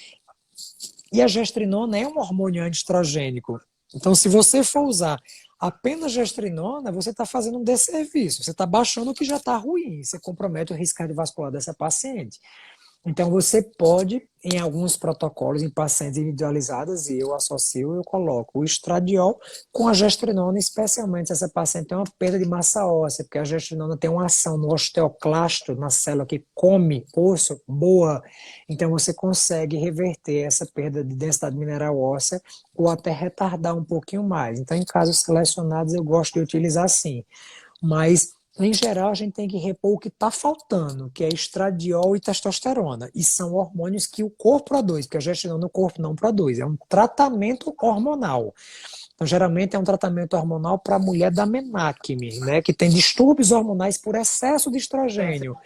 E a gestrinona é um hormônio antiestrogênico. Então, se você for usar apenas gestrinona, você está fazendo um desserviço. Você está baixando o que já está ruim. Você compromete o risco cardiovascular dessa paciente. Então, você pode, em alguns protocolos, em pacientes individualizadas, e eu associo, eu coloco o estradiol com a gestrinona, especialmente se essa paciente tem uma perda de massa óssea, porque a gestrinona tem uma ação no osteoclasto, na célula que come osso, boa. Então, você consegue reverter essa perda de densidade mineral óssea ou até retardar um pouquinho mais. Então, em casos selecionados, eu gosto de utilizar assim. Mas, em geral, a gente tem que repor o que está faltando, que é estradiol e testosterona. E são hormônios que o corpo produz, porque a gestrinona o corpo não produz. É um tratamento hormonal. Então, geralmente é um tratamento hormonal para a mulher da menacme, né, que tem distúrbios hormonais por excesso de estrogênio,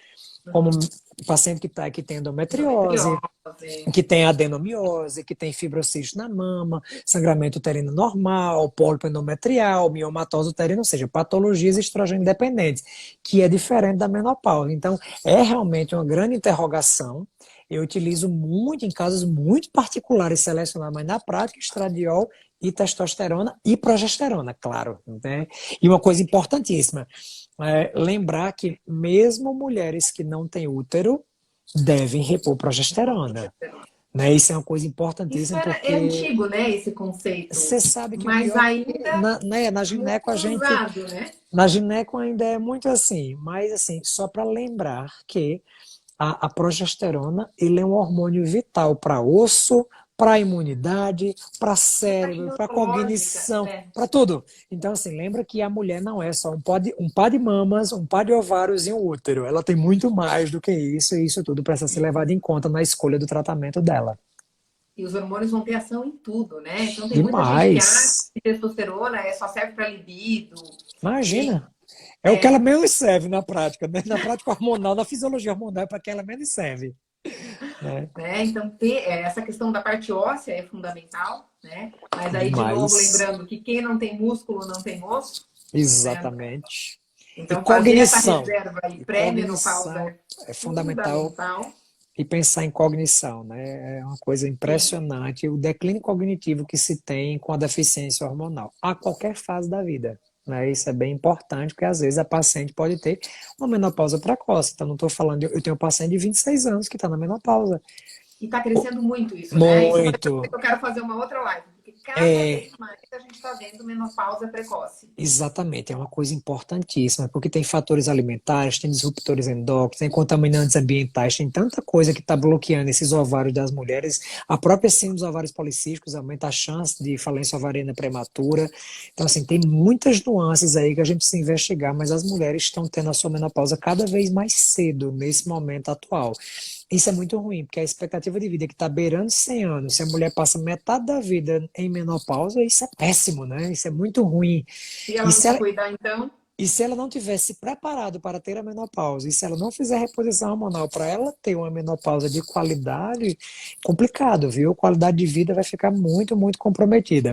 como o paciente que tem endometriose, Endometriose. que tem adenomiose, que tem fibrocísto na mama, sangramento uterino normal, pólipo endometrial, miomatose uterina, ou seja, patologias estrogênio dependentes, que é diferente da menopausa. Então, é realmente uma grande interrogação. Eu utilizo muito em casos muito particulares selecionar, mas na prática, estradiol e testosterona e progesterona, claro. Né? E uma coisa importantíssima, lembrar que mesmo mulheres que não têm útero devem repor progesterona. Né? Isso é uma coisa Isso importantíssima é porque antigo, né? Esse conceito. você sabe que o Mas pior é que ainda na gineco muito a gente, usado, né? na gineco ainda é muito assim, mas assim, só para lembrar que a progesterona ele é um hormônio vital para osso, para imunidade, para A cérebro, para imunológica, cognição, é. para tudo. Então, assim, lembra que a mulher não é só um par de mamas, um par de ovários e um útero. Ela tem muito mais do que isso, e isso tudo precisa ser levado em conta na escolha do tratamento dela. E os hormônios vão ter ação em tudo, né? Então tem muita gente que acha Demais. que testosterona só serve para libido. E, Imagina. É o que ela é, menos serve na prática, né? Na prática hormonal, na fisiologia hormonal, é para que ela menos serve. Né? né? Então ter essa questão da parte óssea é fundamental, né? Mas aí de novo Demais. lembrando que quem não tem músculo não tem osso, né? Exatamente. E Então fazer essa cognição. reserva aí E pré-menopausa cognição é é fundamental. fundamental. E pensar em cognição, né? É uma coisa Sim. impressionante o declínio cognitivo que se tem com a deficiência hormonal, a qualquer fase da vida. Né? Isso é bem importante, porque às vezes a paciente pode ter uma menopausa precoce. Então, não estou falando, eu tenho um paciente de 26 anos que está na menopausa. E está crescendo muito isso, né? Isso é uma coisa Muito. que eu quero fazer uma outra live, porque cada É, vez mais a gente está vendo menopausa precoce. exatamente, é uma coisa importantíssima, porque tem fatores alimentares, tem disruptores endócrinos, tem contaminantes ambientais, tem tanta coisa que está bloqueando esses ovários das mulheres. A própria síndrome dos ovários policísticos aumenta a chance de falência ovariana prematura. Então, assim, tem muitas nuances aí que a gente precisa investigar, mas as mulheres estão tendo a sua menopausa cada vez mais cedo, nesse momento atual. Isso é muito ruim, porque a expectativa de vida que está beirando 100 anos, se a mulher passa metade da vida em menopausa, isso é péssimo, né? Isso é muito ruim. Se ela E não se se ela, cuidar, então, e se ela não tivesse preparado para ter a menopausa, e se ela não fizer reposição hormonal para ela ter uma menopausa de qualidade, complicado, viu? A qualidade de vida vai ficar muito, muito comprometida.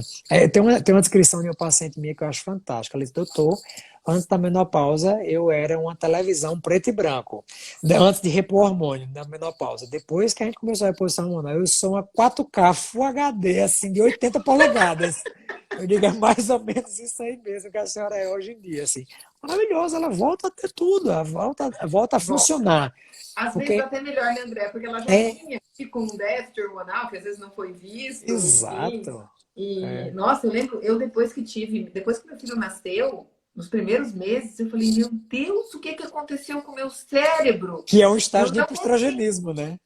Tem uma descrição de uma paciente minha que eu acho fantástica. Ela disse, doutor, antes da menopausa eu era uma televisão preto e branco, antes de repor hormônio na menopausa. Depois que a gente começou a reposição hormonal, eu sou uma 4K Full HD, assim, de 80 polegadas. Eu digo, é mais ou menos isso aí mesmo que a senhora é hoje em dia, assim. Maravilhosa, ela volta a ter tudo, ela volta a Volta. funcionar. Às vezes Porque até melhor, né, André? Porque ela já é vinha aqui com um déficit hormonal, que às vezes não foi visto, enfim. exato. E, É. nossa, eu lembro, eu depois que meu filho nasceu, nos primeiros meses, eu falei, meu Deus, o que que aconteceu com o meu cérebro? Que é um Eu estágio de não consegui, hipoestrogenismo, né?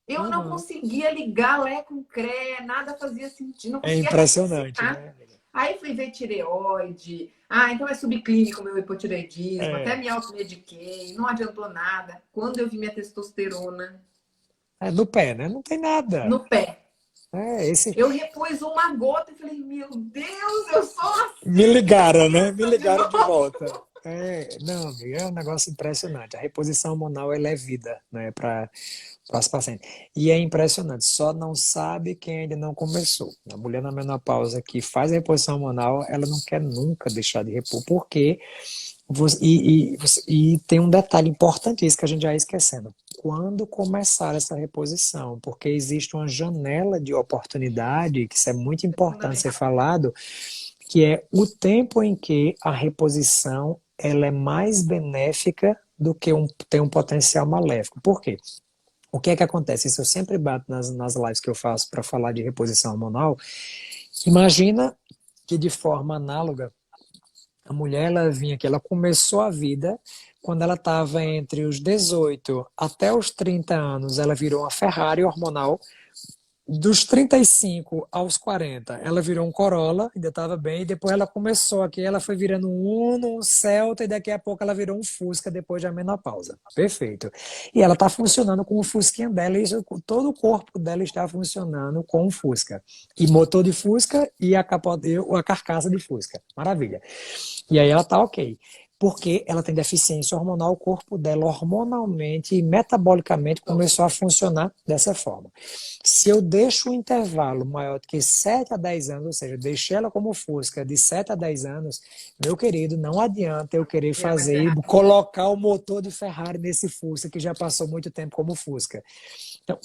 eu não Uhum. conseguia ligar Lé com CRE, nada fazia sentido, não É conseguia impressionante, raciocinar. né? Aí fui ver tireoide. Ah, então é subclínico o meu hipotireoidismo. Até É, me automediquei, não adiantou nada. Quando eu vi minha testosterona é no pé, né? Não tem nada. no pé, É, esse. eu repus uma gota e falei: Meu Deus, eu sou Me assim, ligaram, né? Me isso de ligaram de novo. volta. É, não, amiga, é um negócio impressionante. A reposição hormonal, ela é vida, né, para as pacientes. E é impressionante, só não sabe quem ainda não começou. A mulher na menopausa que faz a reposição hormonal, ela não quer nunca deixar de repor, porque e tem um detalhe importantíssimo que a gente já ia esquecendo. Quando começar essa reposição, porque existe uma janela de oportunidade, que isso é muito É importante ser fundamental. falado, que é o tempo em que a reposição ela é mais benéfica do que tem um potencial maléfico. Por quê? O que é que acontece? Isso eu sempre bato nas lives que eu faço para falar de reposição hormonal. Imagina que de forma análoga a mulher, ela vinha aqui, ela começou a vida quando ela estava entre os 18 até os 30 anos, ela virou uma Ferrari hormonal. Dos 35 aos 40, ela virou um Corolla, ainda estava bem, e depois ela começou aqui, ela foi virando um Uno, um Celta, e daqui a pouco ela virou um Fusca depois da menopausa. Perfeito. E ela está funcionando com o Fusquinha dela, e isso, todo o corpo dela está funcionando com o Fusca. E motor de Fusca e a carcaça de Fusca. Maravilha. E aí ela tá ok. Porque ela tem deficiência hormonal, o corpo dela hormonalmente e metabolicamente começou a funcionar dessa forma. Se eu deixo um intervalo maior do que 7 a 10 anos, ou seja, deixei ela como Fusca de 7 a 10 anos, meu querido, não adianta eu querer Vira mais fazer, Ferrari. colocar o motor de Ferrari nesse Fusca que já passou muito tempo como Fusca. Então,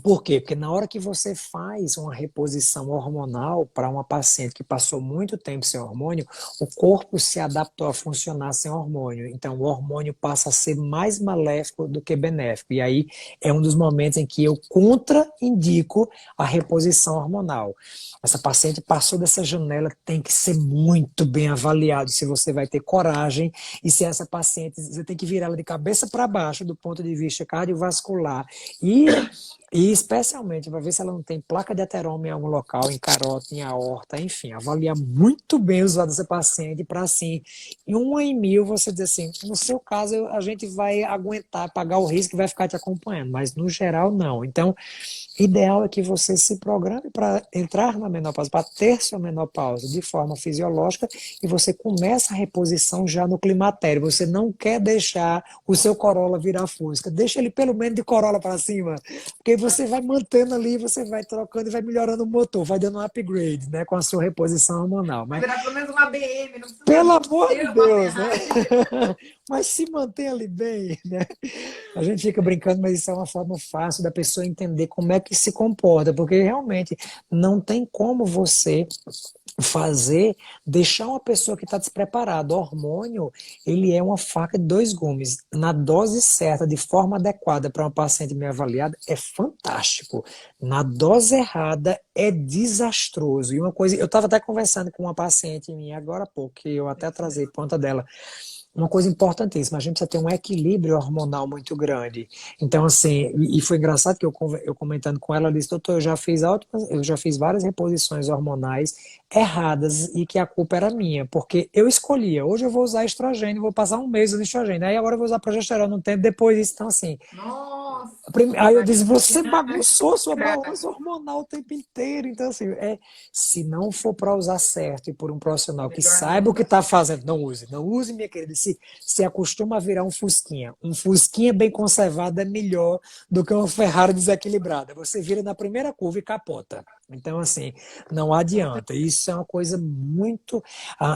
por quê? Porque na hora que você faz uma reposição hormonal para uma paciente que passou muito tempo sem hormônio, o corpo se adaptou a funcionar sem hormônio. Então, o hormônio passa a ser mais maléfico do que benéfico. E aí é um dos momentos em que eu contraindico a reposição hormonal. Essa paciente passou dessa janela, tem que ser muito bem avaliado se você vai ter coragem e se essa paciente, você tem que virar ela de cabeça para baixo do ponto de vista cardiovascular e especialmente para ver se ela não tem placa de ateroma em algum local, em carótida, em aorta, enfim, avaliar muito bem os dados dessa paciente para assim, em 1 em 1000 você dizer assim, no seu caso a gente vai aguentar, pagar o risco e vai ficar te acompanhando, mas no geral não. Então, ideal é que você se programe para entrar na menopausa, para ter sua menopausa de forma fisiológica e você começa a reposição já no climatério. Você não quer deixar o seu Corolla virar Fusca, deixa ele pelo menos de Corolla para cima, porque você vai mantendo ali, você vai trocando e vai melhorando o motor, vai dando um upgrade, né, com a sua reposição hormonal. Vai Mas virar pelo menos uma BM, não pelo precisa amor de ser uma Deus, né? Ferrari. Mas se mantém ali bem, né? A gente fica brincando, mas isso é uma forma fácil da pessoa entender como é que se comporta, porque realmente não tem como você deixar uma pessoa que está despreparada. O hormônio, ele é uma faca de dois gumes. Na dose certa, de forma adequada para uma paciente bem avaliada, é fantástico. Na dose errada, é desastroso. E uma coisa, eu estava até conversando com uma paciente minha agora há pouco, que eu até atrasei ponta dela. Uma coisa importantíssima, a gente precisa ter um equilíbrio hormonal muito grande. Então, assim, e foi engraçado que eu comentando com ela, ela disse, doutor, eu já fiz várias reposições hormonais erradas e que a culpa era minha, porque eu escolhia, hoje eu vou usar estrogênio, vou passar um mês usando estrogênio, aí agora eu vou usar progesterona um tempo depois disso. Então, assim, Nossa, aí eu disse, você bagunçou sua bariátrica. balança hormonal o tempo inteiro. Então, assim, se não for para usar certo e por um profissional que Melhor saiba o não. que está fazendo, não use. Não use, minha querida. Se acostuma a virar um Fusquinha. Um Fusquinha bem conservado é melhor do que uma Ferrari desequilibrada. Você vira na primeira curva e capota. Então, assim, não adianta. Isso é uma coisa muito.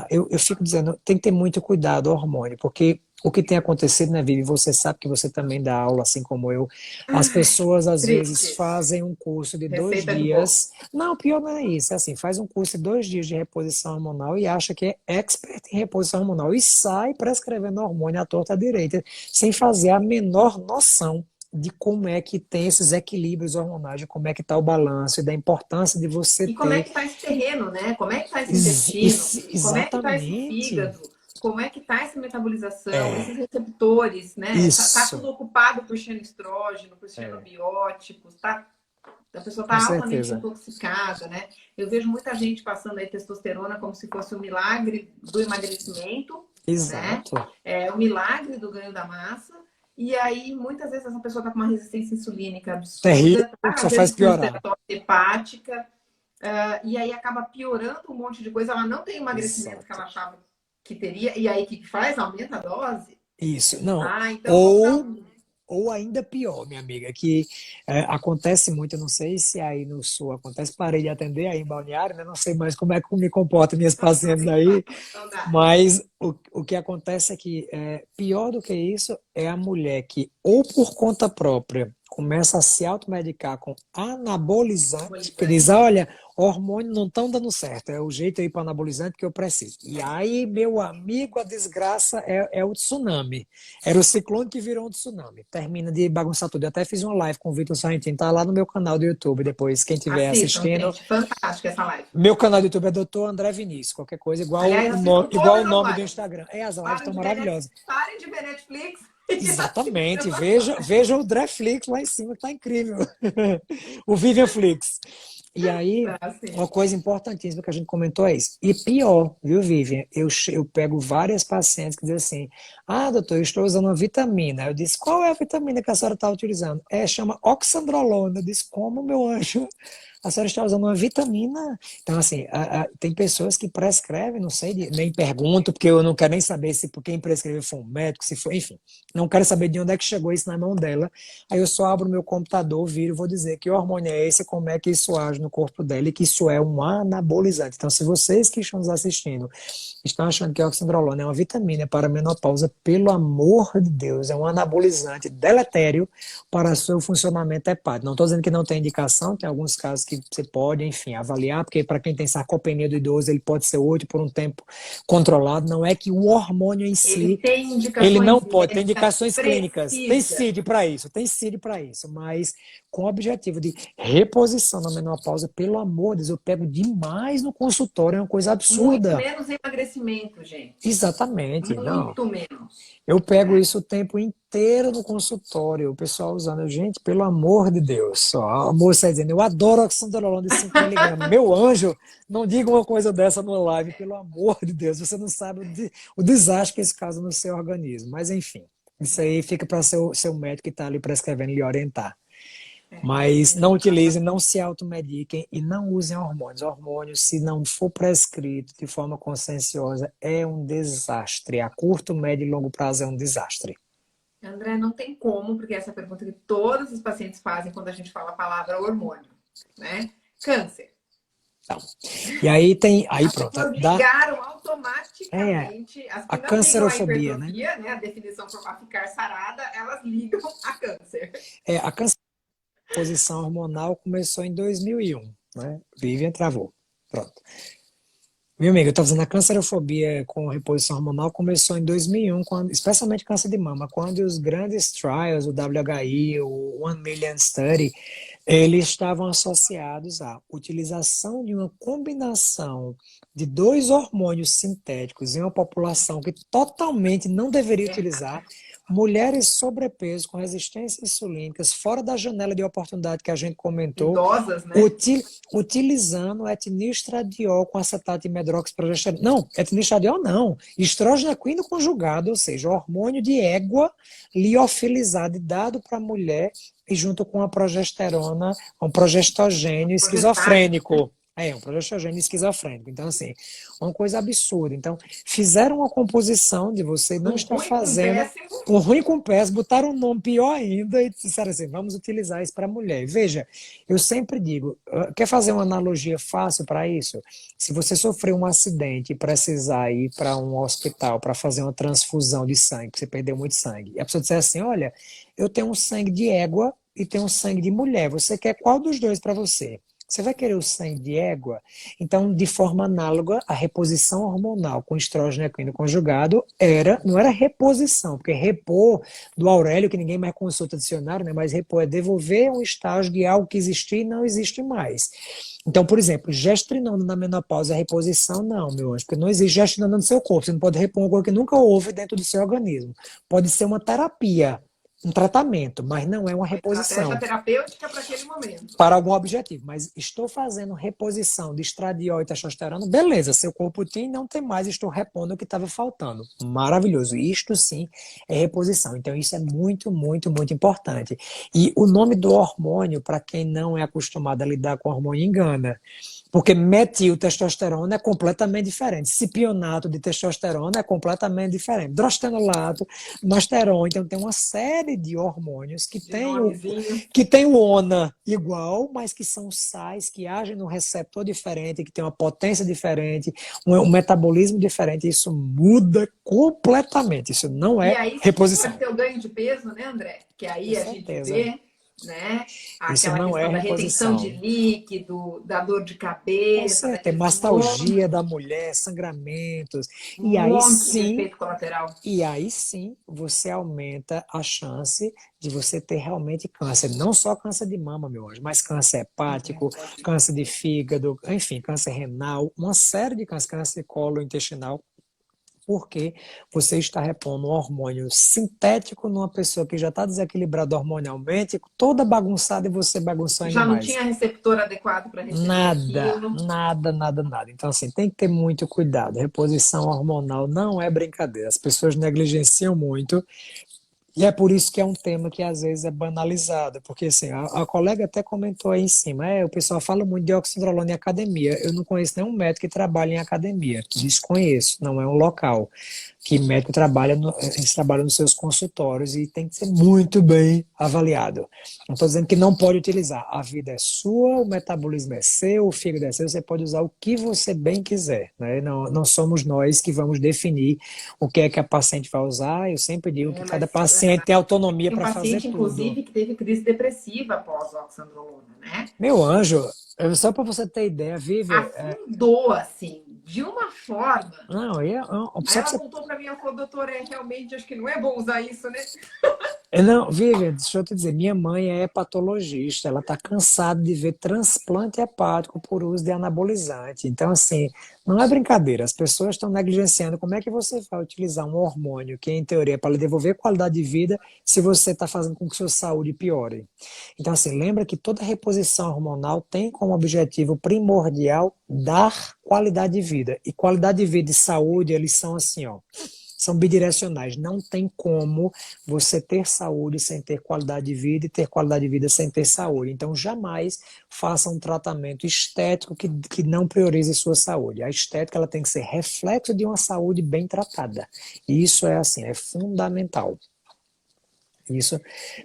Eu fico dizendo, tem que ter muito cuidado, o hormônio, porque o que tem acontecido, né, Vivi? Você sabe que você também dá aula, assim como eu. As pessoas, às vezes, Triste. fazem um curso de dois Receita de bolo. dias. Não, pior não é isso. É assim, faz um curso de 2 dias de reposição hormonal e acha que é expert em reposição hormonal. E sai prescrevendo hormônio à torta à direita, sem fazer a menor noção de como é que tem esses equilíbrios hormonais, de como é que está o balanço e da importância de você E como é ter que está esse terreno, né? Como é que está esse intestino? Como é que está esse exatamente fígado? Como é que está essa metabolização? Esses receptores, né? Tá tudo isso, ocupado por xenoestrógeno, por xenobióticos, tá? A pessoa com está altamente certeza. intoxicada, né? Eu vejo muita gente passando aí testosterona como se fosse um milagre do emagrecimento, né? Exato. É o milagre do ganho da massa. E aí, muitas vezes, essa pessoa está com uma resistência insulínica Terrível, absurda, tá? que só Às faz vezes com piorar. esteatose hepática, e aí acaba piorando um monte de coisa. Ela não tem o emagrecimento que ela Exato. achava que teria. E aí, o que faz? Aumenta a dose. Isso, não. Ah, então vamos dar Ou um. Ou ainda pior, minha amiga, que acontece muito, eu não sei se aí no sul acontece, parei de atender aí em Balneário, né? Não sei mais como é que eu me comporto minhas pacientes aí, Não dá. mas o que acontece é que pior do que isso é a mulher que ou por conta própria começa a se automedicar com anabolizante, que diz, Anabolizante. olha, hormônios não estão dando certo, é o jeito aí para anabolizante que eu preciso. E aí, meu amigo, a desgraça é o tsunami. Era o ciclone que virou um tsunami. Termina de bagunçar tudo. Eu até fiz uma live com o Vitor Sargentino, tá lá no meu canal do YouTube depois, quem estiver Assistam, assistindo. gente. Fantástica essa live. Meu canal do YouTube é Doutor André Vinícius, qualquer coisa, Aliás, assistam igual o todas as nome do lives. Instagram. As lives estão maravilhosas. Parem de ver Netflix e Exatamente. assistam as lives. Veja o Dreflix lá em cima, que tá incrível. O Vivian Flix. E aí, Tá, assim. uma coisa importantíssima que a gente comentou é isso. E pior, viu, Vivian? Eu pego várias pacientes que dizem assim: ah, doutor, eu estou usando uma vitamina. Eu disse: qual é a vitamina que a senhora está utilizando? Chama oxandrolona. Eu disse: como, meu anjo? A senhora está usando uma vitamina. Então, assim, tem pessoas que prescrevem, não sei, nem pergunto, porque eu não quero nem saber se por quem prescreveu foi um médico, se foi, enfim. Não quero saber de onde é que chegou isso na mão dela. Aí eu só abro meu computador, viro e vou dizer que hormônio é esse, como é que isso age no corpo dela e que isso é um anabolizante. Então, se vocês que estão nos assistindo estão achando que a oxandrolona é uma vitamina para a menopausa, pelo amor de Deus, é um anabolizante deletério para o seu funcionamento hepático. Não estou dizendo que não tem indicação, tem alguns casos que você pode, enfim, avaliar, porque para quem tem sarcopenia do idoso, ele pode ser útil por um tempo controlado. Não é que o hormônio em Ele si tem ele indicações não pode, tem médicas indicações clínicas, precisas. tem CID para isso, mas com o objetivo de reposição na menopausa, pelo amor de Deus, eu pego demais no consultório, é uma coisa Muito absurda. menos emagrecimento, gente. Exatamente, não. Muito menos. Eu pego Né? isso o tempo inteiro no consultório, o pessoal usando, gente, pelo amor de Deus, só. A moça aí dizendo, eu adoro oxandrolona de 5 mg. Meu anjo, não diga uma coisa dessa no live, pelo amor de Deus, você não sabe o desastre que isso causa no seu organismo. Mas, enfim, isso aí fica para seu médico que está ali prescrevendo lhe orientar. Mas não utilizem, não se automediquem e não usem hormônios. Hormônios, se não for prescrito de forma conscienciosa, é um desastre. A curto, médio e longo prazo é um desastre. André, não tem como, porque essa é a pergunta que todos os pacientes fazem quando a gente fala a palavra hormônio, né? Câncer. Então, e aí tem, aí As pronto, pessoas dá, ligaram é automaticamente, as que a não ligam à cancerofobia, né? hipertrofia, né? A definição para ficar sarada, elas ligam a câncer. A cancerposição hormonal começou em 2001, né? Vivian travou. Pronto. Meu amigo, eu estou fazendo a cancerofobia com reposição hormonal, começou em 2001, quando, especialmente câncer de mama, quando os grandes trials, o WHI, o One Million Study, eles estavam associados à utilização de uma combinação de dois hormônios sintéticos em uma população que totalmente não deveria utilizar, mulheres sobrepeso com resistência insulínica, fora da janela de oportunidade que a gente comentou, Idosas, né? utilizando etinistradiol com acetato de medroxiprogesterona. Não, etinistradiol não. Estrógeno equino conjugado, ou seja, hormônio de égua liofilizado e dado para a mulher e junto com a progesterona, um progestogênio Progestágeno, né? esquizofrênico. É, um progesterogênio esquizofrênico. Então, assim, uma coisa absurda. Então, fizeram uma composição de você não Um estar ruim com fazendo péssimo. um ruim com péssimo, botaram um nome pior ainda e disseram assim, vamos utilizar isso para mulher. Veja, eu sempre digo, quer fazer uma analogia fácil para isso? Se você sofreu um acidente e precisar ir para um hospital para fazer uma transfusão de sangue, você perdeu muito sangue, e a pessoa disser assim, olha, eu tenho um sangue de égua e tenho um sangue de mulher, você quer qual dos dois para você? Você vai querer o sangue de égua? Então, de forma análoga, a reposição hormonal com estrógeno equino conjugado não era reposição, porque repor do Aurélio, que ninguém mais consulta dicionário, né? Mas repor é devolver um estágio de algo que existia e não existe mais. Então, por exemplo, gestrinona na menopausa é reposição? Não, meu anjo, porque não existe gestrinona no seu corpo. Você não pode repor uma coisa que nunca houve dentro do seu organismo. Pode ser uma terapia, um tratamento, mas não é uma Uma estratégia reposição terapêutica para aquele momento. para algum objetivo. Mas estou fazendo reposição de estradiol e testosterona, beleza, seu corpo tem, não tem mais, estou repondo o que estava faltando. Maravilhoso. Isto sim é reposição. Então isso é muito, muito, muito importante. E o nome do hormônio, para quem não é acostumado a lidar com hormônio, engana. Porque metiltestosterona é completamente diferente. Cipionato de testosterona é completamente diferente. Drostenolato, nosterona. Então, tem uma série de hormônios De nomezinho. que tem o ONA igual, mas que são sais que agem num receptor diferente, que tem uma potência diferente, um metabolismo diferente. Isso muda completamente. Isso não E é aí sim pode reposição. ter o ganho de peso, né, André? Que Com aí a gente certeza. vê, né, Isso aquela não é questão da retenção de reposição. líquido, da dor de Com cabeça, né, certeza, desse monte, mastalgia da mulher, sangramentos. um E aí monte de sim, efeito colateral. e aí sim você aumenta a chance de você ter realmente câncer. Não só câncer de mama, meu anjo, mas câncer hepático, câncer de fígado, enfim, câncer renal, uma série de câncer, câncer colo-intestinal, porque você está repondo um hormônio sintético numa pessoa que já está desequilibrada hormonalmente, toda bagunçada e você bagunçou ainda Já não mais. tinha receptor adequado para receber Nada, aquilo. nada, nada, nada. Então, assim, tem que ter muito cuidado. Reposição hormonal não é brincadeira. As pessoas negligenciam muito e é por isso que é um tema que às vezes é banalizado. Porque, assim, a colega até comentou aí em cima, o pessoal fala muito de oxandrolona em academia. Eu não conheço nenhum médico que trabalha em academia. Desconheço, não é um local que médico trabalha, eles trabalham nos seus consultórios e tem que ser muito bem avaliado. Não estou dizendo que não pode utilizar. A vida é sua, o metabolismo é seu, o fígado é seu, você pode usar o que você bem quiser. Né? Não, não somos nós que vamos definir o que é que a paciente vai usar. Eu sempre digo que cada Mas paciente tem autonomia tem um para fazer paciente, tudo. inclusive, que teve crise depressiva após oxandrolona, né? Meu anjo, só para você ter ideia, Vivian, Afundou, assim, de uma forma. não, Aí só para ela você. voltou para mim e falou, doutora, realmente acho que não é bom usar isso, né? Não, Vivian, deixa eu te dizer, minha mãe é hepatologista, ela está cansada de ver transplante hepático por uso de anabolizante. Então, assim, não é brincadeira, as pessoas estão negligenciando. Como é que você vai utilizar um hormônio que, em teoria, é para lhe devolver qualidade de vida, se você está fazendo com que sua saúde piore? Então, assim, lembra que toda reposição hormonal tem como objetivo primordial dar qualidade de vida. E qualidade de vida e saúde, eles são assim, ó. São bidirecionais. Não tem como você ter saúde sem ter qualidade de vida e ter qualidade de vida sem ter saúde. Então, jamais faça um tratamento estético que não priorize sua saúde. A estética ela tem que ser reflexo de uma saúde bem tratada. E isso é assim, é fundamental. Isso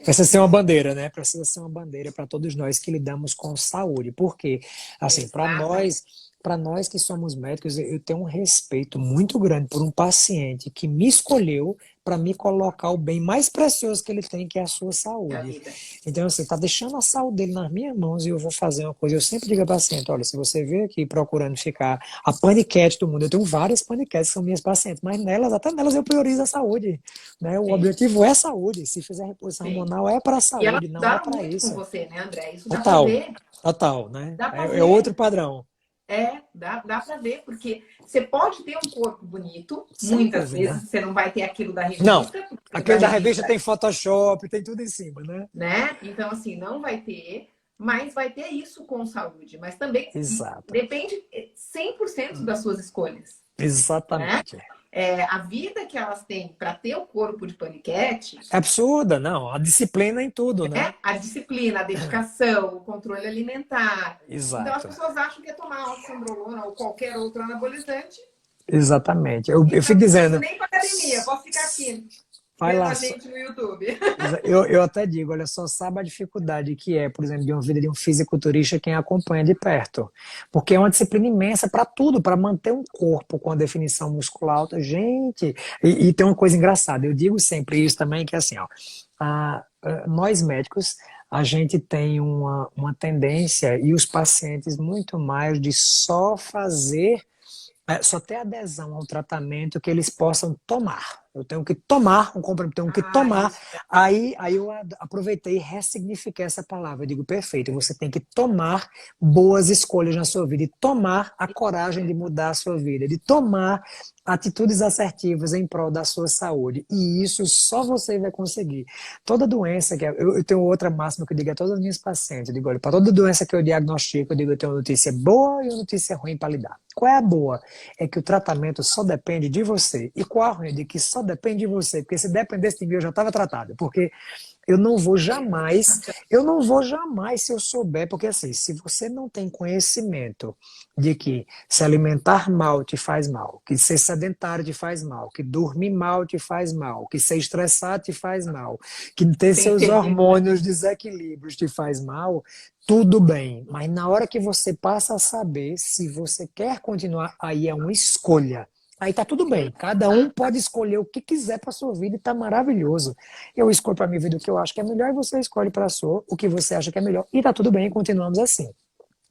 precisa ser uma bandeira, né? Precisa ser uma bandeira para todos nós que lidamos com saúde. Porque, assim, Exatamente. para nós que somos médicos, eu tenho um respeito muito grande por um paciente que me escolheu para me colocar o bem mais precioso que ele tem, que é a sua É a saúde. vida. Então, assim, está deixando a saúde dele nas minhas mãos e eu vou fazer uma coisa. Eu sempre digo ao paciente, olha, se você veio aqui procurando ficar a paniquete do mundo, eu tenho várias paniquetes que são minhas pacientes, mas nelas, até nelas eu priorizo a saúde. Né? O Sim, objetivo é saúde. Se fizer reposição sim. hormonal, é para a E elas saúde, não é mudaram para muito com isso. você, né, André? Isso dá para Total, ver. total, né? Dá para É ver. outro padrão, Dá para ver, porque você pode ter um corpo bonito, sem muitas dúvida. vezes você não vai ter aquilo da Não, revista, porque aquilo da aquele da revista revista, tem Photoshop, tem tudo em cima, né? né? Então, assim, não vai ter, mas vai ter isso com saúde. Mas também Exato, depende 100% das suas escolhas, né? exatamente. a vida que elas têm para ter o corpo de paniquete, É absurda, não. A disciplina em tudo, né? né? A disciplina, a dedicação, o controle alimentar. Então as Exato. pessoas acham que é tomar oxandrolona ou qualquer outro anabolizante Exatamente. e Eu não fico preciso dizendo, nem ir para academia, posso ficar aqui vai vendo lá. a gente no YouTube. Eu até digo, olha só, sabe a dificuldade que é, por exemplo, de uma vida de um fisiculturista quem acompanha de perto. Porque é uma disciplina imensa para tudo, para manter um corpo com a definição muscular alta. Gente, e tem uma coisa engraçada, eu digo sempre isso também, que é assim, ó, nós médicos, a gente tem uma tendência, e os pacientes muito mais, de só fazer só ter adesão ao tratamento que eles possam tomar. Eu tenho que tomar um comprimido, tenho que Ah, tomar. isso. Aí eu aproveitei e ressignifiquei essa palavra. Eu digo, perfeito, você tem que tomar boas escolhas na sua vida, e tomar a coragem de mudar a sua vida, de tomar atitudes assertivas em prol da sua saúde. E isso só você vai conseguir. Toda doença, eu tenho outra máxima que eu digo a todas as minhas pacientes, eu digo, olha, para toda doença que eu diagnostico, eu digo, eu tenho uma notícia boa e uma notícia ruim para lhe dar. Qual é a boa? É que o tratamento só depende de você. E qual a ruim? De que só depende de você. Porque se dependesse de mim, eu já estava tratado. Porque eu não vou jamais, se eu souber, porque assim, se você não tem conhecimento de que se alimentar mal te faz mal, que ser sedentário te faz mal, que dormir mal te faz mal, que ser estressado te faz mal, que ter Sem seus entender. hormônios desequilíbrios te faz mal, tudo bem. Mas na hora que você passa a saber se você quer continuar, aí é uma escolha. Aí tá tudo bem. Cada um pode escolher o que quiser para sua vida e tá maravilhoso. Eu escolho para minha vida o que eu acho que é melhor e você escolhe para a sua o que você acha que é melhor. E tá tudo bem, continuamos assim.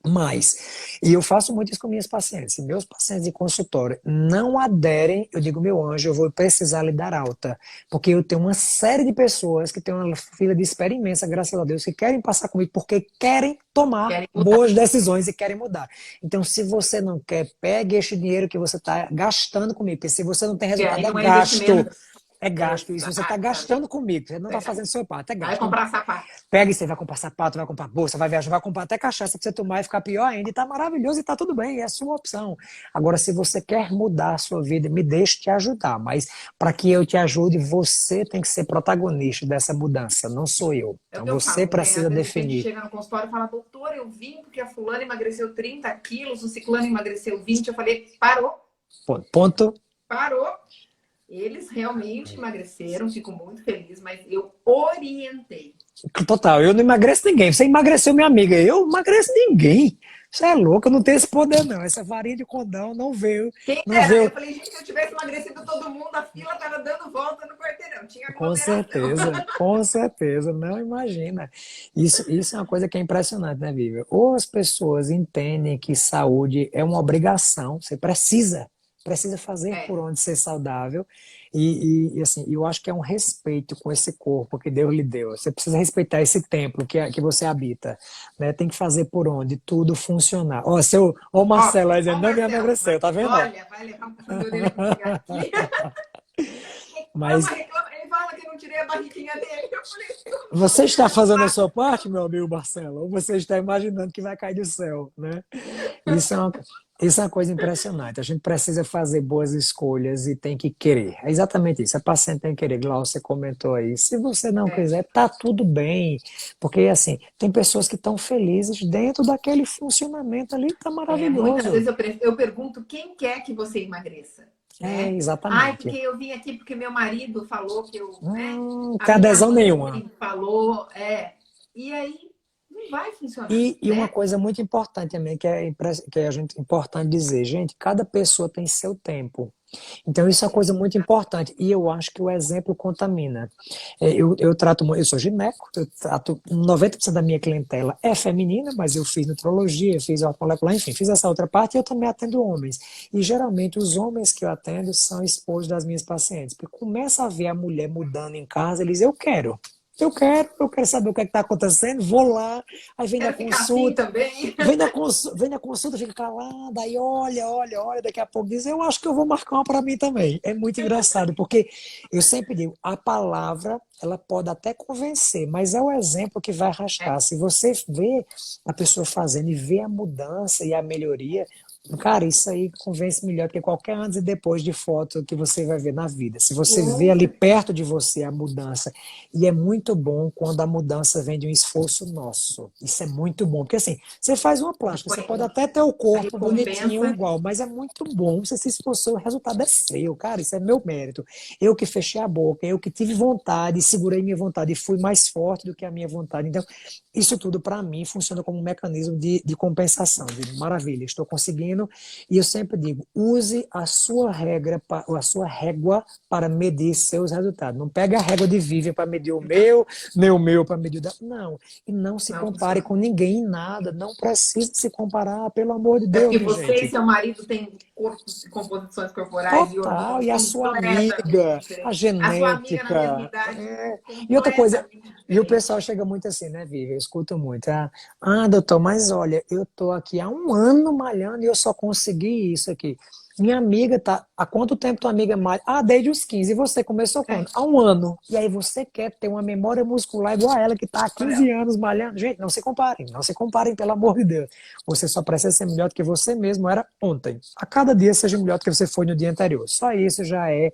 Mas, e eu faço muito isso com minhas pacientes. Se meus pacientes de consultório não aderem, eu digo, meu anjo, eu vou precisar lhe dar alta. Porque eu tenho uma série de pessoas que têm uma fila de espera imensa, graças a Deus, que querem passar comigo porque querem tomar Querem mudar. boas decisões e querem mudar. Então, se você não quer, pegue este dinheiro que você está gastando comigo. Porque se você não tem Que resultado, aí é não é investimento. gasto. É gasto isso. Você está Exatamente. gastando comigo. Você não está fazendo seu parte, é Vai gasto. Então, comprar sapato. pega e você vai comprar sapato, vai comprar bolsa, vai viajar, vai comprar até cachaça para você tomar e ficar pior ainda. E tá maravilhoso e tá tudo bem, é a sua opção. Agora, se você quer mudar a sua vida, me deixe te ajudar. Mas para que eu te ajude, você tem que ser protagonista dessa mudança, não sou eu. É o Então que eu você falo. Tem, às precisa vezes o cliente definir. chega no consultório e fala, doutor, eu vim porque a fulana emagreceu 30 quilos, o ciclano emagreceu 20. Eu falei, parou, Ponto. parou. Eles realmente emagreceram, fico muito feliz, mas eu orientei. Total, eu não emagreço ninguém. Você emagreceu minha amiga, eu não emagreço ninguém. Você é louco, eu não tenho esse poder, não. Essa varinha de condão não veio, Quem não dera, veio. eu falei, gente, se eu tivesse emagrecido todo mundo, a fila tava dando volta no quarteirão, tinha Com aglomeração. certeza, não imagina. Isso é uma coisa que é impressionante, né, Vivian? Ou as pessoas entendem que saúde é uma obrigação, você precisa fazer por É, onde ser saudável, e assim, eu acho que é um respeito com esse corpo que Deus lhe deu. Você precisa respeitar esse templo que você habita, né? Tem que fazer por onde tudo funcionar. Ó, o ó, Marcelo aí ó dizendo, o não me Marcelo, emagreceu, tá vendo? Ó? olha, vai levar um puxão de orelha comigo aqui. Reclama, Mas reclama. Ele fala que eu não tirei a barriguinha dele. Eu falei, eu você não está quero fazendo a falar. sua parte, meu amigo Marcelo, ou você está imaginando que vai cair do céu, né? Isso é uma, isso é uma coisa impressionante. A gente precisa fazer boas escolhas e tem que querer. É exatamente isso. A paciente tem que querer. Glaucia, você comentou aí. Se você não É, quiser, tá tudo bem. Porque, assim, tem pessoas que estão felizes dentro daquele funcionamento ali, tá muitas maravilhoso. vezes eu pergunto quem quer que você emagreça, É, né? Ai, exatamente. porque eu vim aqui porque meu marido falou que eu, né? Não A tem minha adesão mãe nenhuma. falou, e aí não vai funcionar, E uma né? coisa muito importante também, que é a gente, importante dizer, gente, cada pessoa tem seu tempo. Então, isso é uma coisa muito importante. E eu acho que o exemplo contamina. Eu trato, eu sou gineco, eu trato 90% da minha clientela é feminina, mas eu fiz nutrologia, fiz ortomolecular, enfim, fiz essa outra parte e eu também atendo homens. E geralmente os homens que eu atendo são esposos das minhas pacientes. Porque começa a ver a mulher mudando em casa, eles dizem, eu quero saber o que está acontecendo, vou lá, aí vem da Quero ficar assim consulta, também. vem da consulta, fica calada, aí olha, daqui a pouco diz, eu acho que eu vou marcar uma para mim também. É muito engraçado, porque eu sempre digo, a palavra, ela pode até convencer, mas é o exemplo que vai É, arrastar. Se você vê a pessoa fazendo e vê a mudança e a melhoria, Cara, isso aí convence melhor que qualquer antes e depois de foto que você vai ver na vida. Se você vê ali Outra. perto de você a mudança, e é muito bom quando a mudança vem de um esforço nosso. Isso é muito bom, porque assim, você faz uma plástica, você pode até ter o A corpo bonitinho recompensa. igual, mas é muito bom, você se esforçou, o resultado é seu, cara, isso é meu mérito. Eu que fechei a boca, eu que tive vontade, segurei minha vontade e fui mais forte do que a minha vontade. Então, isso tudo para mim funciona como um mecanismo de compensação. De maravilha, estou conseguindo. E eu sempre digo, use a sua regra, a sua régua para medir seus resultados. Não pega a régua de Vivian para medir o meu, nem o meu para medir o da... Não. E não se Não compare funciona. com ninguém em nada. Não precisa se comparar, pelo amor de É Deus, porque minha você e gente. seu marido têm corpos e composições corporais e Total, hormônios e a sua completamente amiga, a diferentes. A sua amiga na mesma genética. idade, E outra coisa, completamente e o diferente. pessoal chega muito assim, né, Vivi? Eu escuto muito. Doutor, mas olha, eu tô aqui há um ano malhando e eu só consegui isso aqui. Minha amiga tá. Há quanto tempo tua amiga malha? Ah, desde os 15. E você começou É, quando? Há um ano. E aí você quer ter uma memória muscular igual a ela, que tá há olha 15 ela. anos malhando? Gente, não se comparem. Não se comparem, pelo amor de Deus. Você só precisa ser melhor do que você mesmo era ontem. A cada dia seja melhor do que você foi no dia anterior. Só isso já é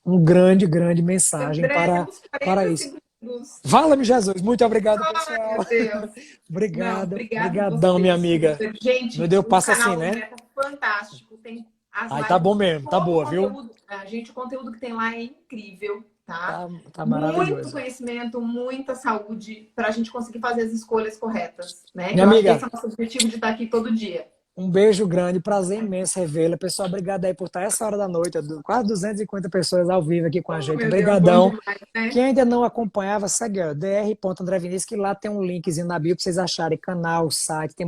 um grande, grande mensagem André, temos para 40 isso. segundos. Vala-me Jesus. Muito obrigado, Ai, pessoal. meu Deus. Não, Obrigado. obrigado Obrigadão, minha vocês. amiga. Super. Meu Gente, Deus, o passa assim, canal do né? André tá fantástico. Tem as Ai, tá lives, bom mesmo. Tá todo o boa, viu? conteúdo. Gente, o conteúdo que tem lá é incrível, tá? Tá Muito maravilhoso. conhecimento, muita saúde para a gente conseguir fazer as escolhas corretas, né? Que Minha eu acho que esse amiga, é o nosso objetivo de estar aqui todo dia. um beijo grande, prazer imenso revê-la. Pessoal, obrigado aí por estar essa hora da noite, quase 250 pessoas ao vivo aqui com a Oh, gente. meu Deus, bom Obrigadão. demais, né? Quem ainda não acompanhava, segue ó, dr. André Vinícius, que lá tem um linkzinho na bio para vocês acharem canal, site, tem